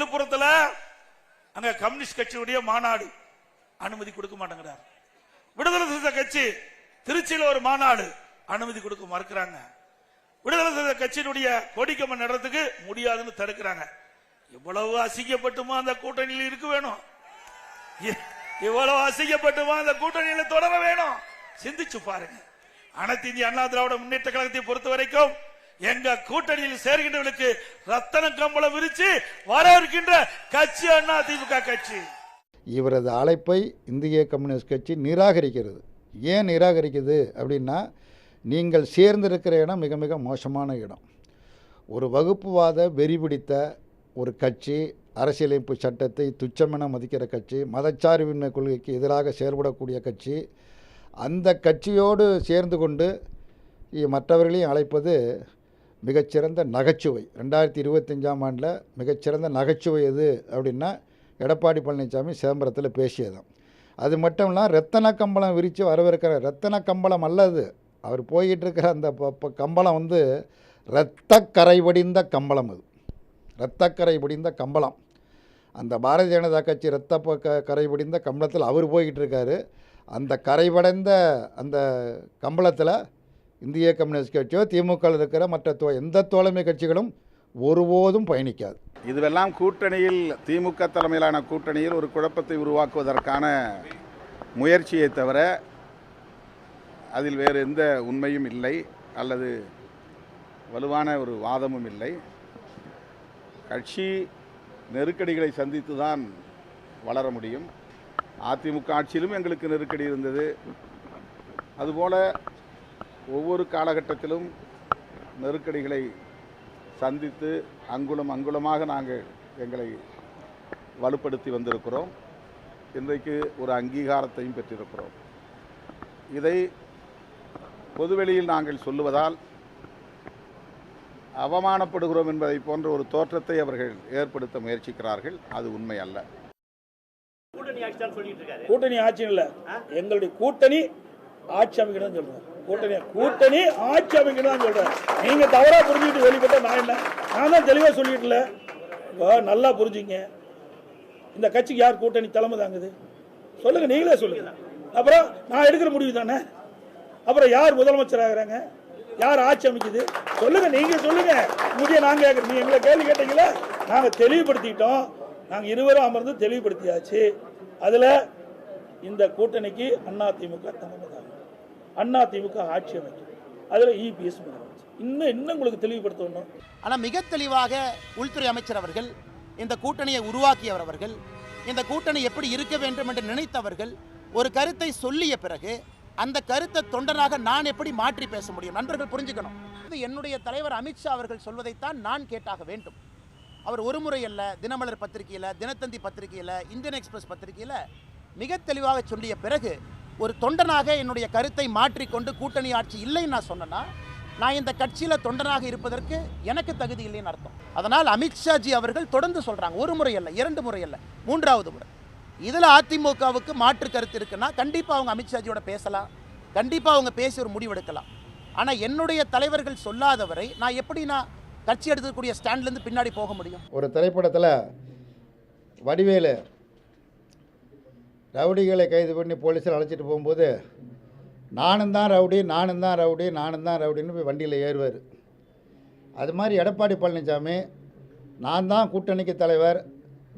விழுப்புரத்துல அங்க கம்யூனிஸ்ட் கட்சியுடைய மாநாடு, அனுமதி கொடுக்க மாட்டேங்கிறார். விடுதலை சிறுத்தை கட்சி திருச்சியில ஒரு மாநாடு, அனுமதி கொடுக்க மறுக்கிறாங்க. விடுதலை சிறுத்தை கட்சியினுடைய கொடிக்கம்பம் நடத்துக்கு முடியாதுன்னு தடுக்கிறாங்க. இவ்வளவு அசிங்கப்பட்டுமா அந்த கூட்டணியில் இருக்க வேணும்? இவ்வளவு அசிங்கப்பட்டுமா அந்த கூட்டணியில தொடர வேணும்? சிந்திச்சு பாருங்க. அனைத்து இந்திய அண்ணா திராவிட முன்னேற்ற கழகத்தை பொறுத்த வரைக்கும் எங்க கூட்டணியில் சேர்கின்றவர்களுக்கு ரத்தன கம்பளம் விரிச்சு வரவிருக்கின்ற கட்சி அண்ணா திமுக கட்சி. இவரது அழைப்பை இந்திய கம்யூனிஸ்ட் கட்சி நிராகரிக்கிறது. ஏன் நிராகரிக்குது அப்படின்னா, நீங்கள் சேர்ந்திருக்கிற இடம் மிக மிக மோசமான இடம். ஒரு வகுப்புவாத வெறி பிடித்த ஒரு கட்சி, அரசியலமைப்பு சட்டத்தை துச்சமென மதிக்கிற கட்சி, மதச்சார்பின்மை கொள்கைக்கு எதிராக செயல்படக்கூடிய கட்சி. அந்த கட்சியோடு சேர்ந்து கொண்டு மற்றவர்களையும் அழைப்பது மிகச்சிறந்த நகைச்சுவை. 2025ஆம் ஆண்டில் மிகச்சிறந்த நகைச்சுவை எது அப்படின்னா, எடப்பாடி பழனிசாமி சிதம்பரத்தில் பேசியதான். அது மட்டும் இல்லாமல் ரத்தன கம்பளம் விரித்து வரவிருக்கிற ரத்தன கம்பளம் அல்லது அவர் போய்கிட்டு இருக்கிற அந்த கம்பளம் வந்து இரத்தக்கரை வடிந்த கம்பளம். அது இரத்தக்கரை படிந்த கம்பளம். அந்த பாரதிய ஜனதா கட்சி கரை படிந்த கம்பளத்தில் அவர் போய்கிட்டு இருக்காரு. அந்த கரைவடைந்த அந்த கம்பளத்தில் இந்திய கம்யூனிஸ்ட் கட்சியோ திமுக இருக்கிற மற்ற எந்த தோழமை கட்சிகளும் ஒருபோதும் பயணிக்காது. இதுவெல்லாம் கூட்டணியில், திமுக தலைமையிலான கூட்டணியில் ஒரு குழப்பத்தை உருவாக்குவதற்கான முயற்சியை தவிர அதில் வேறு எந்த உண்மையும் இல்லை, அல்லது வலுவான ஒரு வாதமும் இல்லை. கட்சி நெருக்கடிகளை சந்தித்து தான் வளர முடியும். அதிமுக ஆட்சியிலும் எங்களுக்கு நெருக்கடி இருந்தது. அதுபோல் ஒவ்வொரு காலகட்டத்திலும் நெருக்கடிகளை சந்தித்து அங்குலம் அங்குலமாக நாங்கள் எங்களை வலுப்படுத்தி வந்திருக்கிறோம். இன்றைக்கு ஒரு அங்கீகாரத்தையும் பெற்றிருக்கிறோம். இதை பொதுவெளியில் நாங்கள் சொல்லுவதால் அவமானப்படுகிறோம் என்பதை போன்ற ஒரு தோற்றத்தை அவர்கள் ஏற்படுத்த முயற்சிக்கிறார்கள். அது உண்மை அல்ல. கூட்டணி ஆட்சி இல்ல, எங்களுடைய கூட்டணி ஆட்சி அமைக்கணும் சொல்றேன். கூட்டணி ஆட்சி அமைக்கணும் சொல்றேன். நீங்க தவறா புரிஞ்சுக்கிட்டு வெளிப்பட்ட நான் என்ன, நான் தான் தெளிவா சொல்லிட்டுல. நல்லா புரிஞ்சுங்க. இந்த கட்சிக்கு யார் கூட்டணி தலைமை தாங்குது சொல்லுங்க, நீங்களே சொல்லுங்க. அப்புறம் நான் எடுக்கிற முடிவு தானே. அப்புறம் யார் முதலமைச்சர் ஆகிறாங்க, யார் ஆட்சி அமைக்குது சொல்லுங்க, நீங்க சொல்லுங்க. முடிய நாங்க கேட்கறோம். நீங்க எங்களை கேள்வி கேட்டீங்களா? நாங்க தெளிவுபடுத்திட்டோம். நாங்க இருவரும் அமர்ந்து தெளிவுபடுத்தியாச்சு. அதுல இந்த கூட்டணிக்கு அதிமுக தலைமை தாங்க, அதிமுக ஆட்சி அமைக்கும். அதுல இபிஎஸ் இன்னும் உங்களுக்கு தெளிவுபடுத்தணும். ஆனா மிக தெளிவாக உள்துறை அமைச்சர் அவர்கள், இந்த கூட்டணியை உருவாக்கியவர் அவர்கள், இந்த கூட்டணி எப்படி இருக்க வேண்டும் என்று நினைத்தவர்கள் ஒரு கருத்தை சொல்லிய பிறகு அந்த கருத்தை தொண்டனாக நான் எப்படி மாற்றி பேச முடியும்? நண்பர்கள் புரிஞ்சுக்கணும். என்னுடைய தலைவர் அமித்ஷா அவர்கள் சொல்வதைத்தான் நான் கேட்டாக வேண்டும். அவர் ஒரு முறை அல்ல, தினமலர் பத்திரிகையில், தினத்தந்தி பத்திரிகையில், இந்தியன் எக்ஸ்பிரஸ் பத்திரிகையில் மிக தெளிவாக சொல்லிய பிறகு ஒரு தொண்டனாக என்னுடைய கருத்தை மாற்றிக்கொண்டு கூட்டணி ஆட்சி இல்லைன்னு நான் சொன்னேன்னா, நான் இந்த கட்சியில் தொண்டனாக இருப்பதற்கு எனக்கு தகுதி இல்லைன்னு அர்த்தம். அதனால் அமித்ஷாஜி அவர்கள் தொடர்ந்து சொல்கிறாங்க, ஒரு முறை அல்ல, 2 முறை அல்ல, 3வது முறை. இதில் அதிமுகவுக்கு மாற்று கருத்து இருக்குன்னா கண்டிப்பாக அவங்க அமித்ஷாஜியோட பேசலாம், கண்டிப்பாக அவங்க பேசி ஒரு முடிவெடுக்கலாம். ஆனால் என்னுடைய தலைவர்கள் சொல்லாதவரை நான் எப்படி கட்சி எடுக்கக்கூடிய ஸ்டாண்ட்லேருந்து பின்னாடி போக முடியும்? ஒரு திரைப்படத்தில் வடிவேலு ரவுடிகளை கைது பண்ணி போலீஸில் அழைச்சிட்டு போகும்போது நானும் தான் ரவுடி, நானும் தான் ரவுடி, நானும் தான் ரவுடின்னு போய் வண்டியில் ஏறுவார். அது மாதிரி எடப்பாடி பழனிசாமி நான் தான் கூட்டணிக்கு தலைவர்,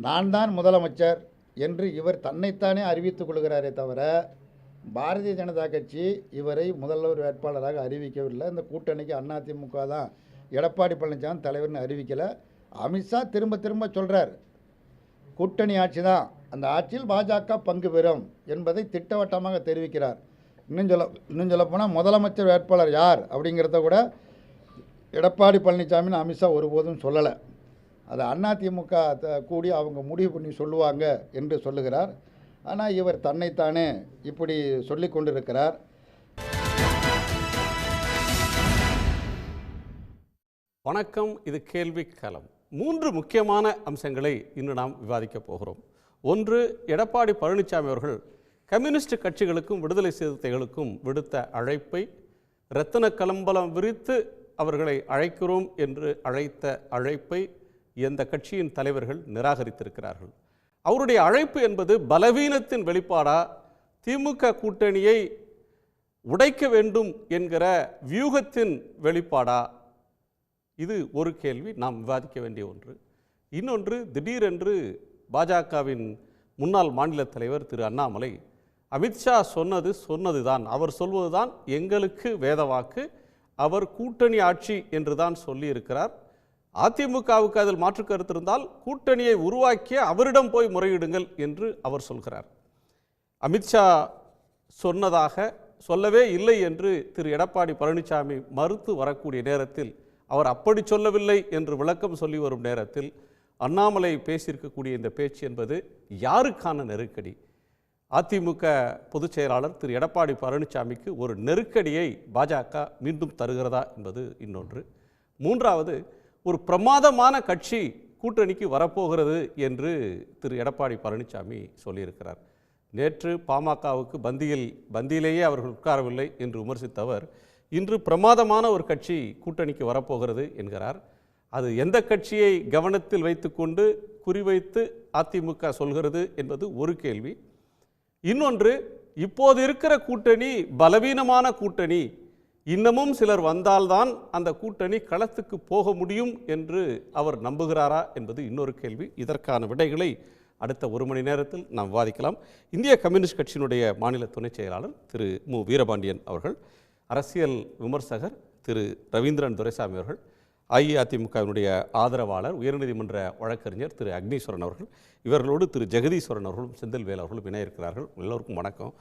நான் தான் முதலமைச்சர் என்று இவர் தன்னைத்தானே அறிவித்துக் கொள்கிறாரே தவிர பாரதிய ஜனதா கட்சி இவரை முதல்வர் வேட்பாளராக அறிவிக்கவில்லை. இந்த கூட்டணிக்கு அதிமுக தான் எடப்பாடி பழனிசாமி தலைவர்னு அறிவிக்கலை. அமித்ஷா திரும்ப திரும்ப சொல்கிறார், கூட்டணி ஆட்சி தான், அந்த ஆட்சியில் பாஜக பங்கு பெறும் என்பதை திட்டவட்டமாக தெரிவிக்கிறார். இன்னும் சொல்லப்போனால் முதலமைச்சர் வேட்பாளர் யார் அப்படிங்கிறத கூட எடப்பாடி பழனிசாமின்னு அமித்ஷா ஒருபோதும் சொல்லலை. அதை அதிமுக கூடி அவங்க முடிவு பண்ணி சொல்லுவாங்க என்று சொல்லுகிறார். ஆனால் இவர் தன்னைத்தானே இப்படி சொல்லி கொண்டிருக்கிறார். வணக்கம், இது கேள்வி களம். 3 முக்கியமான அம்சங்களை இன்று நாம் விவாதிக்கப் போகிறோம். ஒன்று, எடப்பாடி பழனிசாமி அவர்கள் கம்யூனிஸ்ட் கட்சிகளுக்கும் விடுதலை சிறுத்தைகளுக்கும் விடுத்த அழைப்பை, இரத்தின கலம்பலம் விரித்து அவர்களை அழைக்கிறோம் என்று அழைத்த அழைப்பை இந்த கட்சியின் தலைவர்கள் நிராகரித்திருக்கிறார்கள். அவருடைய அழைப்பு என்பது பலவீனத்தின் வெளிப்பாடா, திமுக கூட்டணியை உடைக்க வேண்டும் என்கிற வியூகத்தின் வெளிப்பாடா? இது ஒரு கேள்வி, நாம் விவாதிக்க வேண்டிய ஒன்று. இன்னொன்று, திடீரென்று பாஜகவின் முன்னாள் மாநில தலைவர் திரு அண்ணாமலை அமித்ஷா சொன்னதுதான், அவர் சொல்வதுதான் எங்களுக்கு வேதவாக்கு, அவர் கூட்டணி ஆட்சி என்று தான் சொல்லியிருக்கிறார். அதிமுகவுக்கு அதில் மாற்று கருத்து இருந்தால் கூட்டணியை உருவாக்கிய அவரிடம் போய் முறையிடுங்கள் என்று அவர் சொல்கிறார். அமித்ஷா சொன்னதாக சொல்லவே இல்லை என்று திரு எடப்பாடி பழனிசாமி மறுத்து வரக்கூடிய நேரத்தில், அவர் அப்படி சொல்லவில்லை என்று விளக்கம் சொல்லி வரும் நேரத்தில் அண்ணாமலை பேசியிருக்கக்கூடிய இந்த பேச்சு என்பது யாருக்கான நெருக்கடி? அதிமுக பொதுச் செயலாளர் திரு எடப்பாடி பழனிசாமிக்கு ஒரு நெருக்கடியை பாஜக மீண்டும் தருகிறதா என்பது இன்னொன்று. மூன்றாவது, ஒரு பிரமாதமான கட்சி கூட்டணிக்கு வரப்போகிறது என்று திரு எடப்பாடி பழனிசாமி சொல்லியிருக்கிறார். நேற்று பாமகவுக்கு பந்தியிலேயே அவர்கள் உட்காரவில்லை என்று விமர்சித்தவர் இன்று பிரமாதமான ஒரு கட்சி கூட்டணிக்கு வரப்போகிறது என்கிறார். அது எந்த கட்சியை கவனத்தில் வைத்துக்கொண்டு குறிவைத்து அதிமுக சொல்கிறது என்பது ஒரு கேள்வி. இன்னொன்று, இப்போது இருக்கிற கூட்டணி பலவீனமான கூட்டணி, இன்னமும் சிலர் வந்தால்தான் அந்த கூட்டணி களத்துக்கு போக முடியும் என்று அவர் நம்புகிறாரா என்பது இன்னொரு கேள்வி. இதற்கான விடைகளை அடுத்த ஒரு மணி நேரத்தில் நாம் விவாதிக்கலாம். இந்திய கம்யூனிஸ்ட் கட்சியினுடைய மாநில துணைச் செயலாளர் திரு மு வீரபாண்டியன் அவர்கள், அரசியல் விமர்சகர் திரு ரவீந்திரன் துரைசாமி அவர்கள், அஇஅதிமுகவினுடைய ஆதரவாளர் உயர்நீதிமன்ற வழக்கறிஞர் திரு அக்னீஸ்வரன் அவர்கள், இவர்களோடு திரு ஜெகதீஸ்வரன் அவர்களும் செந்தில்வேல் அவர்களும் இணையிருக்கிறார்கள். எல்லோருக்கும் வணக்கம்.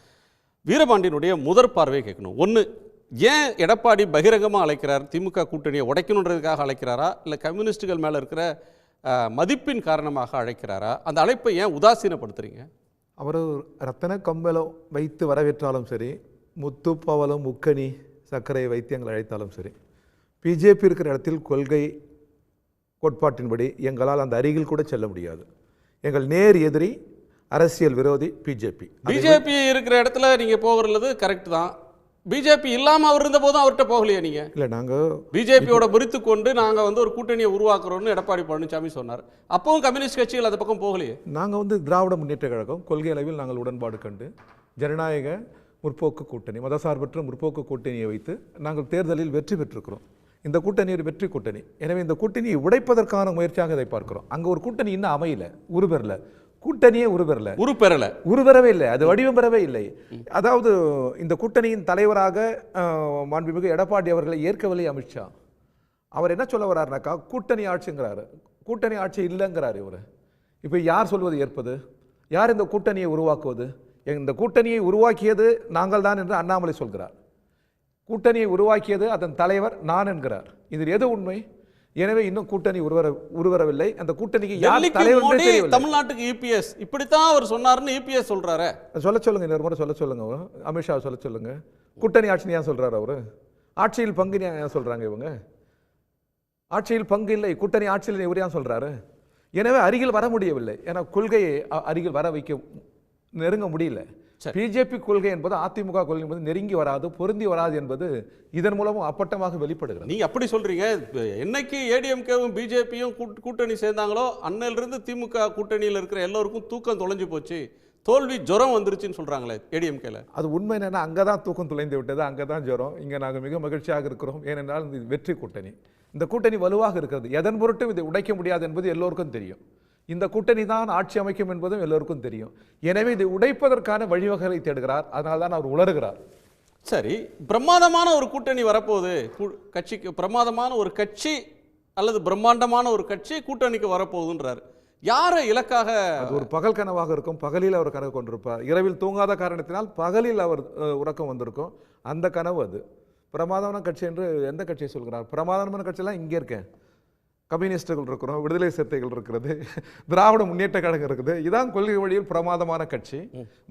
வீரபாண்டியனுடைய முதற் பார்வையை கேட்கணும். ஒன்று, ஏன் எடப்பாடி பகிரங்கமாக அழைக்கிறார்? திமுக கூட்டணியை உடைக்கணுன்றதுக்காக அழைக்கிறாரா, இல்லை கம்யூனிஸ்டுகள் மேலே இருக்கிற மதிப்பின் காரணமாக அழைக்கிறாரா? அந்த அழைப்பை ஏன் உதாசீனப்படுத்துறீங்க? அவர் ரத்தன கம்பளம் வைத்து வரவேற்றாலும் சரி, முத்து பவளம் முக்கணி சர்க்கரையை வைத்து எங்களை அழைத்தாலும் சரி, பிஜேபி இருக்கிற இடத்தில் கொள்கை கோட்பாட்டின்படி எங்களால் அந்த அருகில் கூட செல்ல முடியாது. எங்கள் நேர் எதிரி அரசியல் விரோதி பிஜேபி. பிஜேபி இருக்கிற இடத்துல நீங்கள் போகிறது கரெக்ட் தான். பிஜேபி இல்லாமல் அவர் இருந்த போதும் அவர்கிட்ட போகலையே நீங்கள்? இல்லை, நாங்கள் பிஜேபியோட முறித்து கொண்டு நாங்கள் ஒரு கூட்டணியை உருவாக்குறோம்னு எடப்பாடி பழனிசாமி சொன்னார். அப்பவும் கம்யூனிஸ்ட் கட்சிகள் அந்த பக்கம் போகலையே. நாங்கள் திராவிட முன்னேற்ற கழகம் கொள்கை அளவில் நாங்கள் உடன்பாடு கண்டு ஜனநாயக முற்போக்கு கூட்டணி, மதசார்பற்ற முற்போக்கு கூட்டணியை வைத்து நாங்கள் தேர்தலில் வெற்றி பெற்றிருக்கிறோம். இந்த கூட்டணி ஒரு வெற்றி கூட்டணி. எனவே இந்த கூட்டணியை உடைப்பதற்கான முயற்சியாக இதை பார்க்கிறோம். அங்கே ஒரு கூட்டணி இன்னும் அமையல, உருபெறல, கூட்டணியே உருபெறவே இல்லை, அது வடிவம் பெறவே இல்லை. அதாவது இந்த கூட்டணியின் தலைவராக மாண்புமிகு எடப்பாடி அவர்களை ஏற்கவில்லை அமித்ஷா. அவர் என்ன சொல்ல வர்றாருனாக்கா, கூட்டணி ஆட்சிங்கிறாரு. கூட்டணி ஆட்சி இல்லைங்கிறாரு இவர். இப்போ யார் சொல்வது ஏற்பது? யார் இந்த கூட்டணியை உருவாக்குவது? இந்த கூட்டணியை உருவாக்கியது நாங்கள் தான் என்று அண்ணாமலை சொல்கிறார். கூட்டணியை உருவாக்கியது அதன் தலைவர் நான் என்கிறார். இதில் எது உண்மை? எனவே இன்னும் கூட்டணி உருவரவில்லை. அந்த கூட்டணிக்கு யார் தலைவர்? தமிழ்நாட்டுக்கு இபிஎஸ் இப்படித்தான் அவர் சொன்னார்னு இபிஎஸ் சொல்றாரு. சொல்ல சொல்லுங்க, இன்னொரு முறை சொல்ல சொல்லுங்க. அமித்ஷா சொல்ல சொல்லுங்க. கூட்டணி ஆட்சி ஏன் சொல்றாரு அவரு? ஆட்சியில் பங்கு ஏன் சொல்றாங்க இவங்க? ஆட்சியில் பங்கு இல்லை, கூட்டணி ஆட்சியில் இவர் ஏன் சொல்றாரு? எனவே அருகில் வர முடியவில்லை. ஏன்னா கொள்கையை அருகில் வர வைக்க நெருங்க முடியல. பிஜேபி கொள்கை என்பது அதிமுக கொள்கை என்பது நெருங்கி வராது, பொருந்தி வராது என்பது இதன் மூலமும் அப்பட்டமாக வெளிப்படுகிறது. நீங்க அப்படி சொல்றீங்க. என்னைக்கு ஏடிஎம்கேவும் பிஜேபியும் கூட்டணி சேர்ந்தாங்களோ அன்னையிலிருந்து திமுக கூட்டணியில் இருக்கிற எல்லோருக்கும் தூக்கம் தொலைஞ்சு போச்சு, தோல்வி ஜுரம் வந்துருச்சுன்னு சொல்றாங்களே ஏடிஎம்கேல. அது உண்மை என்னன்னா, அங்கதான் தூக்கம் தொலைந்து விட்டது, அங்கதான் ஜுரம். இங்க நாங்கள் மிக மகிழ்ச்சியாக இருக்கிறோம். ஏனென்றால் இது வெற்றி கூட்டணி. இந்த கூட்டணி வலுவாக இருக்கிறது. எதன் பொருட்டும் இதை உடைக்க முடியாது என்பது எல்லோருக்கும் தெரியும். இந்த கூட்டணி தான் ஆட்சி அமைக்கும் என்பதும் எல்லோருக்கும் தெரியும். எனவே இதை உடைப்பதற்கான வழிவகைகளை தேடுகிறார். அதனால தான் அவர் உளறுகிறார். சரி, பிரமாதமான ஒரு கூட்டணி வரப்போகுது, கட்சிக்கு பிரமாதமான ஒரு கட்சி அல்லது பிரம்மாண்டமான ஒரு கட்சி கூட்டணிக்கு வரப்போகுதுன்றார். யாரை இலக்காக? அது ஒரு பகல் கனவாக இருக்கும். பகலில் அவர் கனவு கொண்டிருப்பார். இரவில் தூங்காத காரணத்தினால் பகலில் அவர் உறக்கம் வந்திருக்கும். அந்த கனவு அது. பிரமாதமான கட்சி என்று எந்த கட்சியை சொல்கிறார்? பிரமாதமான கட்சியெல்லாம் இங்கே இருக்கேன். கம்யூனிஸ்டுகள் இருக்கிறோம், விடுதலை சிறுத்தைகள் இருக்கிறது, திராவிட முன்னேற்ற கழகம் இருக்குது. இதான் கொள்கை வழியில் பிரமாதமான கட்சி.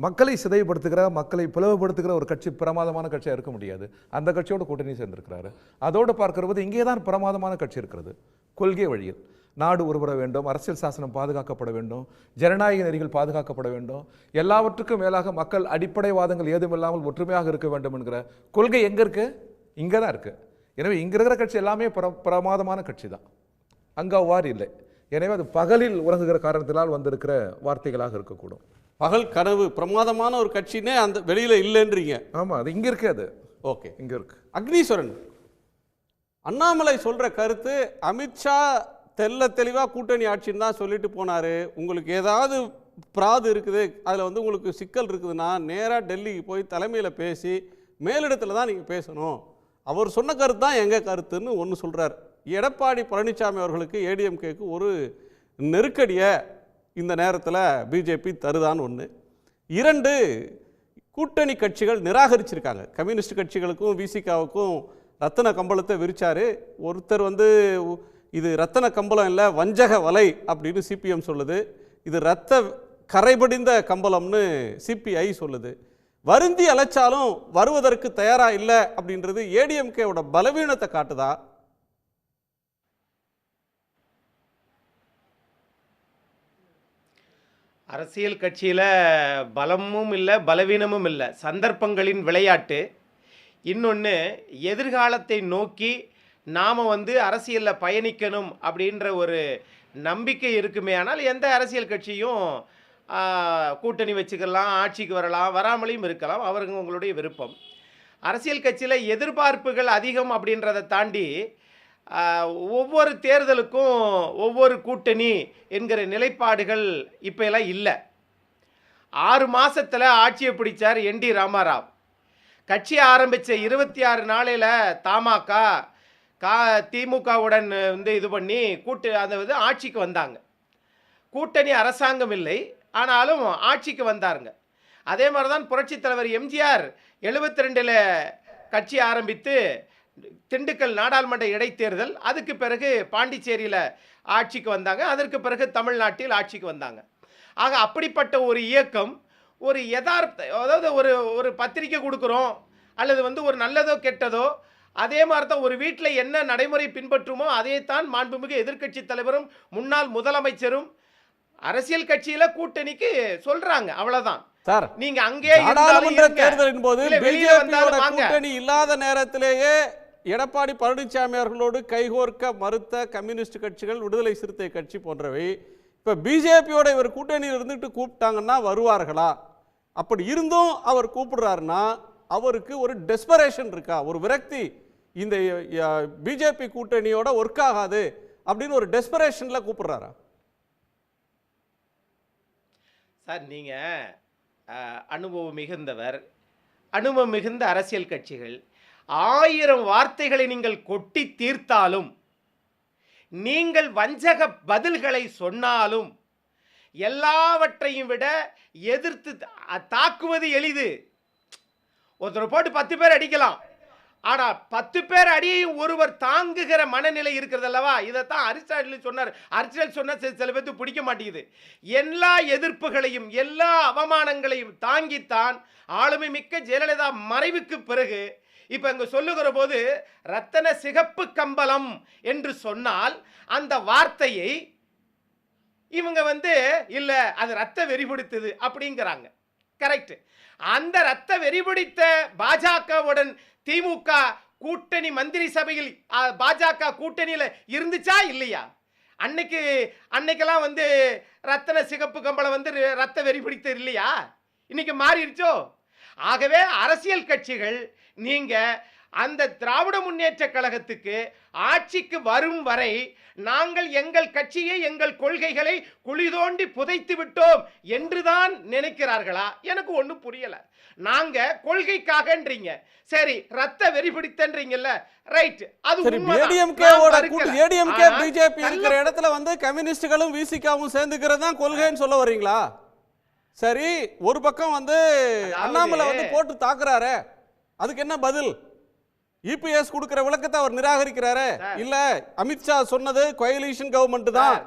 மக்களை சிதைப்படுத்துகிற, மக்களை பிளவுபடுத்துகிற ஒரு கட்சி பிரமாதமான கட்சியாக இருக்க முடியாது. அந்த கட்சியோட கூட்டணி சேர்ந்திருக்கிறாரு. அதோடு பார்க்கிறது இங்கே தான் பிரமாதமான கட்சி இருக்கிறது. கொள்கை வழியில் நாடு உருவர வேண்டும், அரசியல் சாசனம் பாதுகாக்கப்பட வேண்டும், ஜனநாயக நெறிகள் பாதுகாக்கப்பட வேண்டும், எல்லாவற்றுக்கும் மேலாக மக்கள் அடிப்படைவாதங்கள் ஏதுமில்லாமல் ஒற்றுமையாக இருக்க வேண்டும் என்கிற கொள்கை எங்கே இருக்கு? இங்கே தான் இருக்கு. எனவே இங்கே இருக்கிற கட்சி எல்லாமே பிரமாதமான கட்சி தான். அங்கே அவ்வாறு இல்லை. எனவே அது பகலில் உறங்குகிற காரணத்தினால் வந்திருக்கிற வார்த்தைகளாக இருக்கக்கூடும். பகல் கனவு பிரமாதமான ஒரு கட்சினே அந்த வெளியில இல்லைன்றீங்க. ஆமாம், அது இங்கே இருக்கு. அது ஓகே, இங்கே இருக்கு. அக்னீஸ்வரன், அண்ணாமலை சொல்ற கருத்து அமித்ஷா தெல்ல தெளிவாக கூட்டணி ஆட்சின்னு தான் சொல்லிட்டு போனாரு. உங்களுக்கு ஏதாவது பிராது இருக்குது, அதில் வந்து உங்களுக்கு சிக்கல் இருக்குதுன்னா நேராக டெல்லிக்கு போய் தலைமையில் பேசி மேலிடத்தில் தான் நீங்கள் பேசணும். அவர் சொன்ன கருத்து தான் எங்கள் கருத்துன்னு ஒன்று சொல்கிறார். எடப்பாடி பழனிசாமி அவர்களுக்கு ஏடிஎம்கேக்கு ஒரு நெருக்கடியை இந்த நேரத்தில் பிஜேபி தருதான்னு ஒன்று. 2, கூட்டணி கட்சிகள் நிராகரிச்சிருக்காங்க. கம்யூனிஸ்ட் கட்சிகளுக்கும் விசிகாவுக்கும் ரத்தன கம்பளத்தை விரிச்சாரு. ஒருத்தர் வந்து இது ரத்தன கம்பளம் இல்லை, வஞ்சக வலை அப்படின்னு சிபிஎம் சொல்லுது. இது ரத்த கரைபடிந்த கம்பளம்னு சிபிஐ சொல்லுது. வருந்தி அழைச்சாலும் வருவதற்கு தயாரா இல்லை அப்படின்றது ஏடிஎம்கேவோட பலவீனத்தை காட்டுதா? அரசியல் கட்சியில் பலமும் இல்லை பலவீனமும் இல்லை, சந்தர்ப்பங்களின் விளையாட்டு. இன்னொன்று, எதிர்காலத்தை நோக்கி நாம் அரசியலில் பயணிக்கணும் அப்படின்ற ஒரு நம்பிக்கை இருக்குமே. ஆனால் எந்த அரசியல் கட்சியும் கூட்டணி வச்சுக்கலாம், ஆட்சிக்கு வரலாம், வராமலையும் இருக்கலாம், அவங்களுடைய விருப்பம். அரசியல் கட்சியில் எதிர்பார்ப்புகள் அதிகம் அப்படின்றத தாண்டி ஒவ்வொரு தேர்தலுக்கும் ஒவ்வொரு கூட்டணி என்கிற நிலைப்பாடுகள் இப்போ எல்லாம் இல்லை. 6 மாதத்தில் ஆட்சியை பிடிச்சார் என்டி ராமாராவ். கட்சி ஆரம்பித்த 26 நாளையில் தமாக திமுகவுடன் இது பண்ணி அந்த ஆட்சிக்கு வந்தாங்க. கூட்டணி அரசாங்கம் இல்லை, ஆனாலும் ஆட்சிக்கு வந்தாருங்க. அதே மாதிரி தான் புரட்சித் தலைவர் எம்ஜிஆர் 72 கட்சி ஆரம்பித்து திண்டுக்கல் நாடாளுமன்ற இடைத்தேர்தல், அதுக்கு பிறகு பாண்டிச்சேரியில் ஆட்சிக்கு வந்தாங்க, அதற்கு பிறகு தமிழ்நாட்டில் ஆட்சிக்கு வந்தாங்க. ஆக அப்படிப்பட்ட ஒரு இயக்கம் ஒரு அதாவது ஒரு பத்திரிக்கை கொடுக்குறோம் அல்லது ஒரு நல்லதோ கெட்டதோ, அதே மாதிரி தான் ஒரு வீட்டில் என்ன நடைமுறை பின்பற்றுமோ அதே தான் மாண்புமிகு எதிர்க்கட்சி தலைவரும் முன்னாள் முதலமைச்சரும் அரசியல் கட்சியில கூட்டணிக்கு சொல்றாங்க. அவ்வளவுதான் சார். நீங்க அங்கே நாடாளுமன்ற தேர்தலின் போது பிஜேபியோட கூட்டணி இல்லாத நேரத்திலேயே எடப்பாடி பழனிசாமி அவர்களோடு கைகோர்க்க மறுத்த கம்யூனிஸ்ட் கட்சிகள், விடுதலை சிறுத்தை கட்சி போன்றவை இப்ப பிஜேபியோட இவர் கூட்டணியில் இருந்துட்டு கூப்பிட்டாங்கன்னா வருவார்களா? அப்படி இருந்தும் அவர் கூப்பிடுறாருன்னா அவருக்கு ஒரு டெஸ்பரேஷன் இருக்கா, ஒரு விரக்தி, இந்த பிஜேபி கூட்டணியோட ஒர்க் ஆகாது அப்படின்னு ஒரு டெஸ்பரேஷன்ல கூப்பிடுறாரா? சார், நீங்க அனுபவம் மிகுந்தவர், அனுபவம் மிகுந்த அரசியல் கட்சிகள் 1000 வார்த்தைகளை நீங்கள் கொட்டி தீர்த்தாலும், நீங்கள் வஞ்சக பதில்களை சொன்னாலும், எல்லாவற்றையும் விட எதிர்த்து தாக்குவது எளிது. ஒருத்தர் போட்டு 10 பேர் அடிக்கலாம், ஆனால் 10 பேர் அடியையும் ஒருவர் தாங்குகிற மனநிலை இருக்கிறது அல்லவா? இதைத்தான் அரிஸ்டாட்டில் சொன்னார். அரிஸ்டாட்டில் சொன்ன சில பேருக்கு பிடிக்க மாட்டேங்குது. எல்லா எதிர்ப்புகளையும் எல்லா அவமானங்களையும் தாங்கித்தான் ஆளுமை மிக்க ஜெயலலிதா மறைவுக்கு பிறகு இப்ப இங்க சொல்லுகிற போது ரத்தன சிகப்பு கம்பளம் என்று சொன்னால் அந்த வார்த்தையை இவங்க இல்ல அது ரத்த வெறிபிடித்தது அப்படிங்கிறாங்க. கரெக்ட். அந்த ரத்த வெறிபிடித்த பாஜகவுடன் திமுக கூட்டணி மந்திரி சபையில் பாஜக கூட்டணியில் இருந்துச்சா இல்லையா? அன்னைக்கெல்லாம் ரத்தன சிகப்பு கம்பளம் ரத்த வெறி பிடித்தது இல்லையா? இன்னைக்கு மாறிடுச்சோ? ஆகவே அரசியல் கட்சிகள் நீங்க அந்த திராவிட முன்னேற்ற கழகத்துக்கு ஆட்சிக்கு வரும் வரை நாங்கள் எங்கள் கட்சியை எங்கள் கொள்கைகளை குழி தோண்டி புதைத்து விட்டோம் என்றுதான் நினைக்கிறார்களா? எனக்கு ஒன்றும் புரியல. நாங்க கொள்கைக்காகன்றீங்க, சரி ரத்த வெறி பிடித்தன்றீங்கல்ல, ரைட், அது ஏடிஎம்கே பிஜேபி இருக்கிற இடத்துல கம்யூனிஸ்டுகளும் விசிகாவும் சேர்ந்துக்கிறது தான் கொள்கைன்னு சொல்ல வரீங்களா? சரி, ஒரு பக்கம் அண்ணாமலை போட்டு தாக்குறாரு, அதுக்கு என்ன பதில்? இபிஎஸ் கொடுக்கிற விளக்கத்தை அவர் நிராகரிக்கிறாரு. இல்ல அமித்ஷா சொன்னது கோயலிஷன் கவர்மெண்ட் தான்,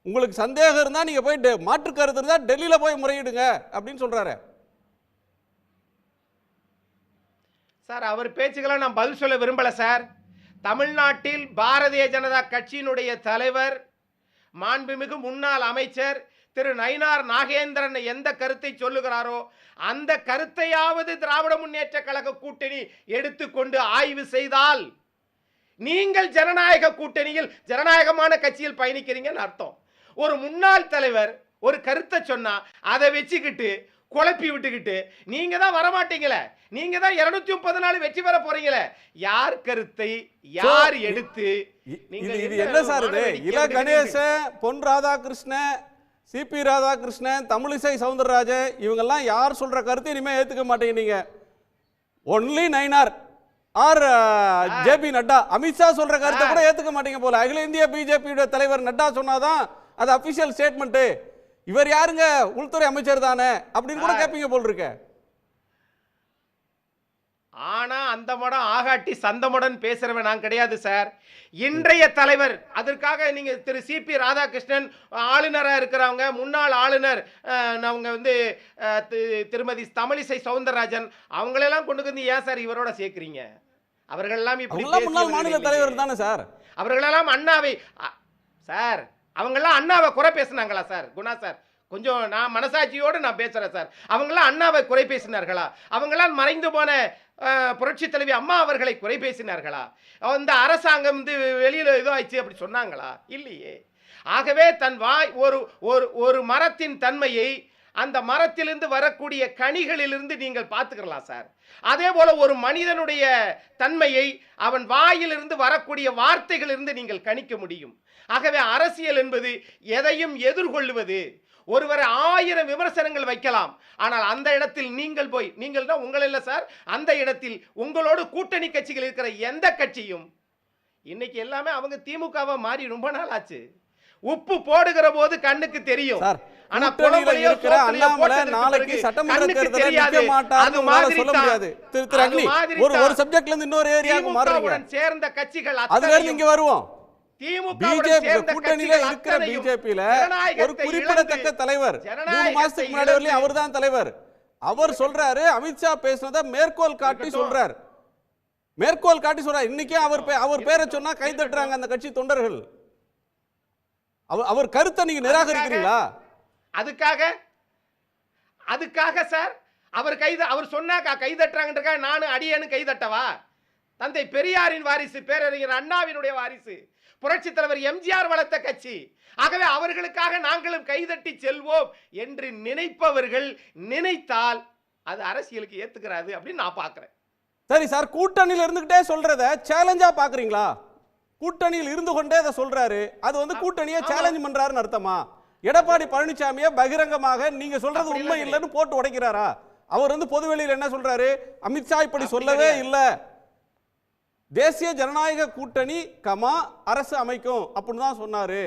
உங்களுக்கு சந்தேகம் இருந்தா நீங்க போய் மாற்று கருத்து இருந்தா டெல்லியில போய் முறையிடுங்க அப்படின்னு சொல்றாரு. சார், அவர் பேச்சுக்கெல்லாம் நான் பதில் சொல்ல விரும்பல சார். தமிழ்நாட்டில் பாரதிய ஜனதா கட்சியினுடைய தலைவர் மாண்புமிகு முன்னாள் அமைச்சர் திரு நயினார் நாகேந்திரன் எந்த கருத்தை சொல்லுகிறாரோ அந்த கருத்தையாவது திராவிட முன்னேற்ற கழக கூட்டணி எடுத்துக்கொண்டு ஆய்வு செய்தால் நீங்கள் ஜனநாயக கூட்டணியில் ஜனநாயகமான கட்சியில் பயணிக்கிறீங்கன்னு அர்த்தம். ஒரு முன்னாள் தலைவர் ஒரு கருத்தை சொன்னா அதை வச்சுக்கிட்டு குழப்பி விட்டுக்கிட்டு நீங்க தான் வரமாட்டீங்களே, நீங்க தான் 234 வெற்றி பெற போறீங்களே, யார் கருத்தை யார் எடுத்து இது என்ன சார் இது? இல கணேசன், பொன் ராதாகிருஷ்ணன், சிபி ராதாகிருஷ்ணன், தமிழிசை சவுந்தரராஜன் இவங்கெல்லாம் யார் சொல்ற கருத்தை இனிமே ஏத்துக்க மாட்டீங்க நீங்க. Only Nainar or JP Nadda, Amit Shah சொல்ற கருத்தை கூட ஏத்துக்க மாட்டீங்க போல. அகில இந்திய பிஜேபியோட தலைவர் நட்டா சொன்னாதான் அது அபிஷியல் ஸ்டேட்மெண்ட். இவர் யாருங்க, உள்துறை அமைச்சர் தானே அப்படின்னு கூட கேட்பீங்க போல் இருக்க. ஆனா அந்த மடம் ஆகாட்டி சந்தமுடன் பேசுறவன் நான் கிடையாது சார். இன்றைய தலைவர், அதற்காக நீங்க திரு சிபி ராதாகிருஷ்ணன் ஆளுநராக இருக்கிறவங்க, முன்னாள் ஆளுநர் அவங்க வந்து திருமதி தமிழிசை சவுந்தரராஜன் அவங்களெல்லாம் கொண்டு வந்து ஏன் சார் இவரோட சேர்க்கிறீங்க? அவர்களெல்லாம் முன்னாள் மாநில தலைவர் தானே சார். அவர்களெல்லாம் அண்ணாவை சார், அவங்கெல்லாம் அண்ணாவை குறை பேசினாங்களா சார்? குணா சார், கொஞ்சம் நான் மனசாட்சியோடு நான் பேசுறேன் சார். அவங்கெல்லாம் அண்ணாவை குறை பேசினார்களா? அவங்கெல்லாம் மறைந்து போன புரட்சி தலைவி அம்மா அவர்களை குறை பேசினார்களா? அந்த அரசாங்கம் வந்து வெளியில ஏதோ ஆயிடுச்சு அப்படி சொன்னாங்களா? இல்லையே. ஆகவே தன் வாய் ஒரு மரத்தின் தன்மையை அந்த மரத்திலிருந்து வரக்கூடிய கனிகளிலிருந்து நீங்கள் பார்த்துக்கலாம் சார். அதே போல ஒரு மனிதனுடைய தன்மையை அவன் வாயிலிருந்து வரக்கூடிய வார்த்தைகளிலிருந்து நீங்கள் கணிக்க முடியும். ஆகவே அரசியல் என்பது எதையும் எதிர்கொள்வது. ஒருவரை 1000 விமர்சனங்கள் வைக்கலாம், ஆனால் அந்த இடத்தில் நீங்கள் போய், நீங்கள் தான் உங்கள் இல்லை சார், அந்த இடத்தில் உங்களோடு கூட்டணி கட்சிகள் இருக்கிற எந்த கட்சியும் இன்னைக்கு எல்லாமே அவங்க திமுகவை மாறி ரொம்ப நாள் ஆச்சு. உப்பு போடுகிற போது கண்ணுக்கு தெரியும், ஆனா கூட்டணியில இருக்கிற அண்ணாமலை நாளைக்கு சட்டமன்ற தேர்தலை நிக்க மாட்டார்னு உங்களால சொல்ல முடியாது. திரு அக்னி, ஒரு சப்ஜெக்ட்ல இருந்து இன்னொரு ஏரியாவுக்கு மாறுறீங்க. சேர்ந்த கட்சிகள் அதுல இருந்து இங்க வருவோம். பிஜேபி கூட்டணியில இருக்கிற பிஜேபியில ஒரு குறிப்பிடத்தக்க தலைவர் 3 மாசத்துக்கு முன்னாடி வரலையும் அவர் தான் தலைவர். அவர் சொல்றாரு அமித்ஷா பேசினதை மேற்கோள் காட்டி சொல்றாரு. மேற்கோள் காட்டி சொல்றாரு. இன்னைக்கே அவர் பேரை சொன்னா கை தட்டுறாங்க அந்த கட்சி தொண்டர்கள். அவர் கருத்தை நீங்க நிராகரிக்கிறீங்களா? அதுக்காக சார் அவர் சொன்னா கை தட்டுறாங்கன்றக்காக நானும் அடியேன்னு கை தட்டவா? தந்தை பெரியாரின் வாரிசு, பேரறிஞர் அண்ணாவினுடைய வாரிசு, புரட்சி தலைவர் எம்ஜிஆர் வளர்த்த கட்சி. ஆகவே அவர்களுக்காக நாங்களும் கைதட்டி செல்வோம் என்று நினைப்பவர்கள் நினைத்தால் அது அரசியலுக்கு ஏத்துக்கிறாது அப்படின்னு நான் பார்க்கிறேன். சரி சார், கூட்டணியில் இருந்துகிட்டே சொல்றத சேலஞ்சா பாக்குறீங்களா? கூட்டணியில் இருந்து கொண்டே அதை சொல்றாரு, அது வந்து கூட்டணியை சேலஞ்ச் பண்றாருன்னு அர்த்தமா? எடப்பாடி பழனிசாமியை பகிரங்கமாக நீங்க சொல்றது உண்மை இல்லைன்னு போட்டு உடைக்கிறாரா? அவர் வந்து பொதுவெளியில் என்ன சொல்றாரு? அமித்ஷா இப்படி சொல்லவே இல்லை, தேசிய ஜனநாயக கூட்டணி அரசு அமைக்கும் அப்படின்னு தான் சொன்னாரு,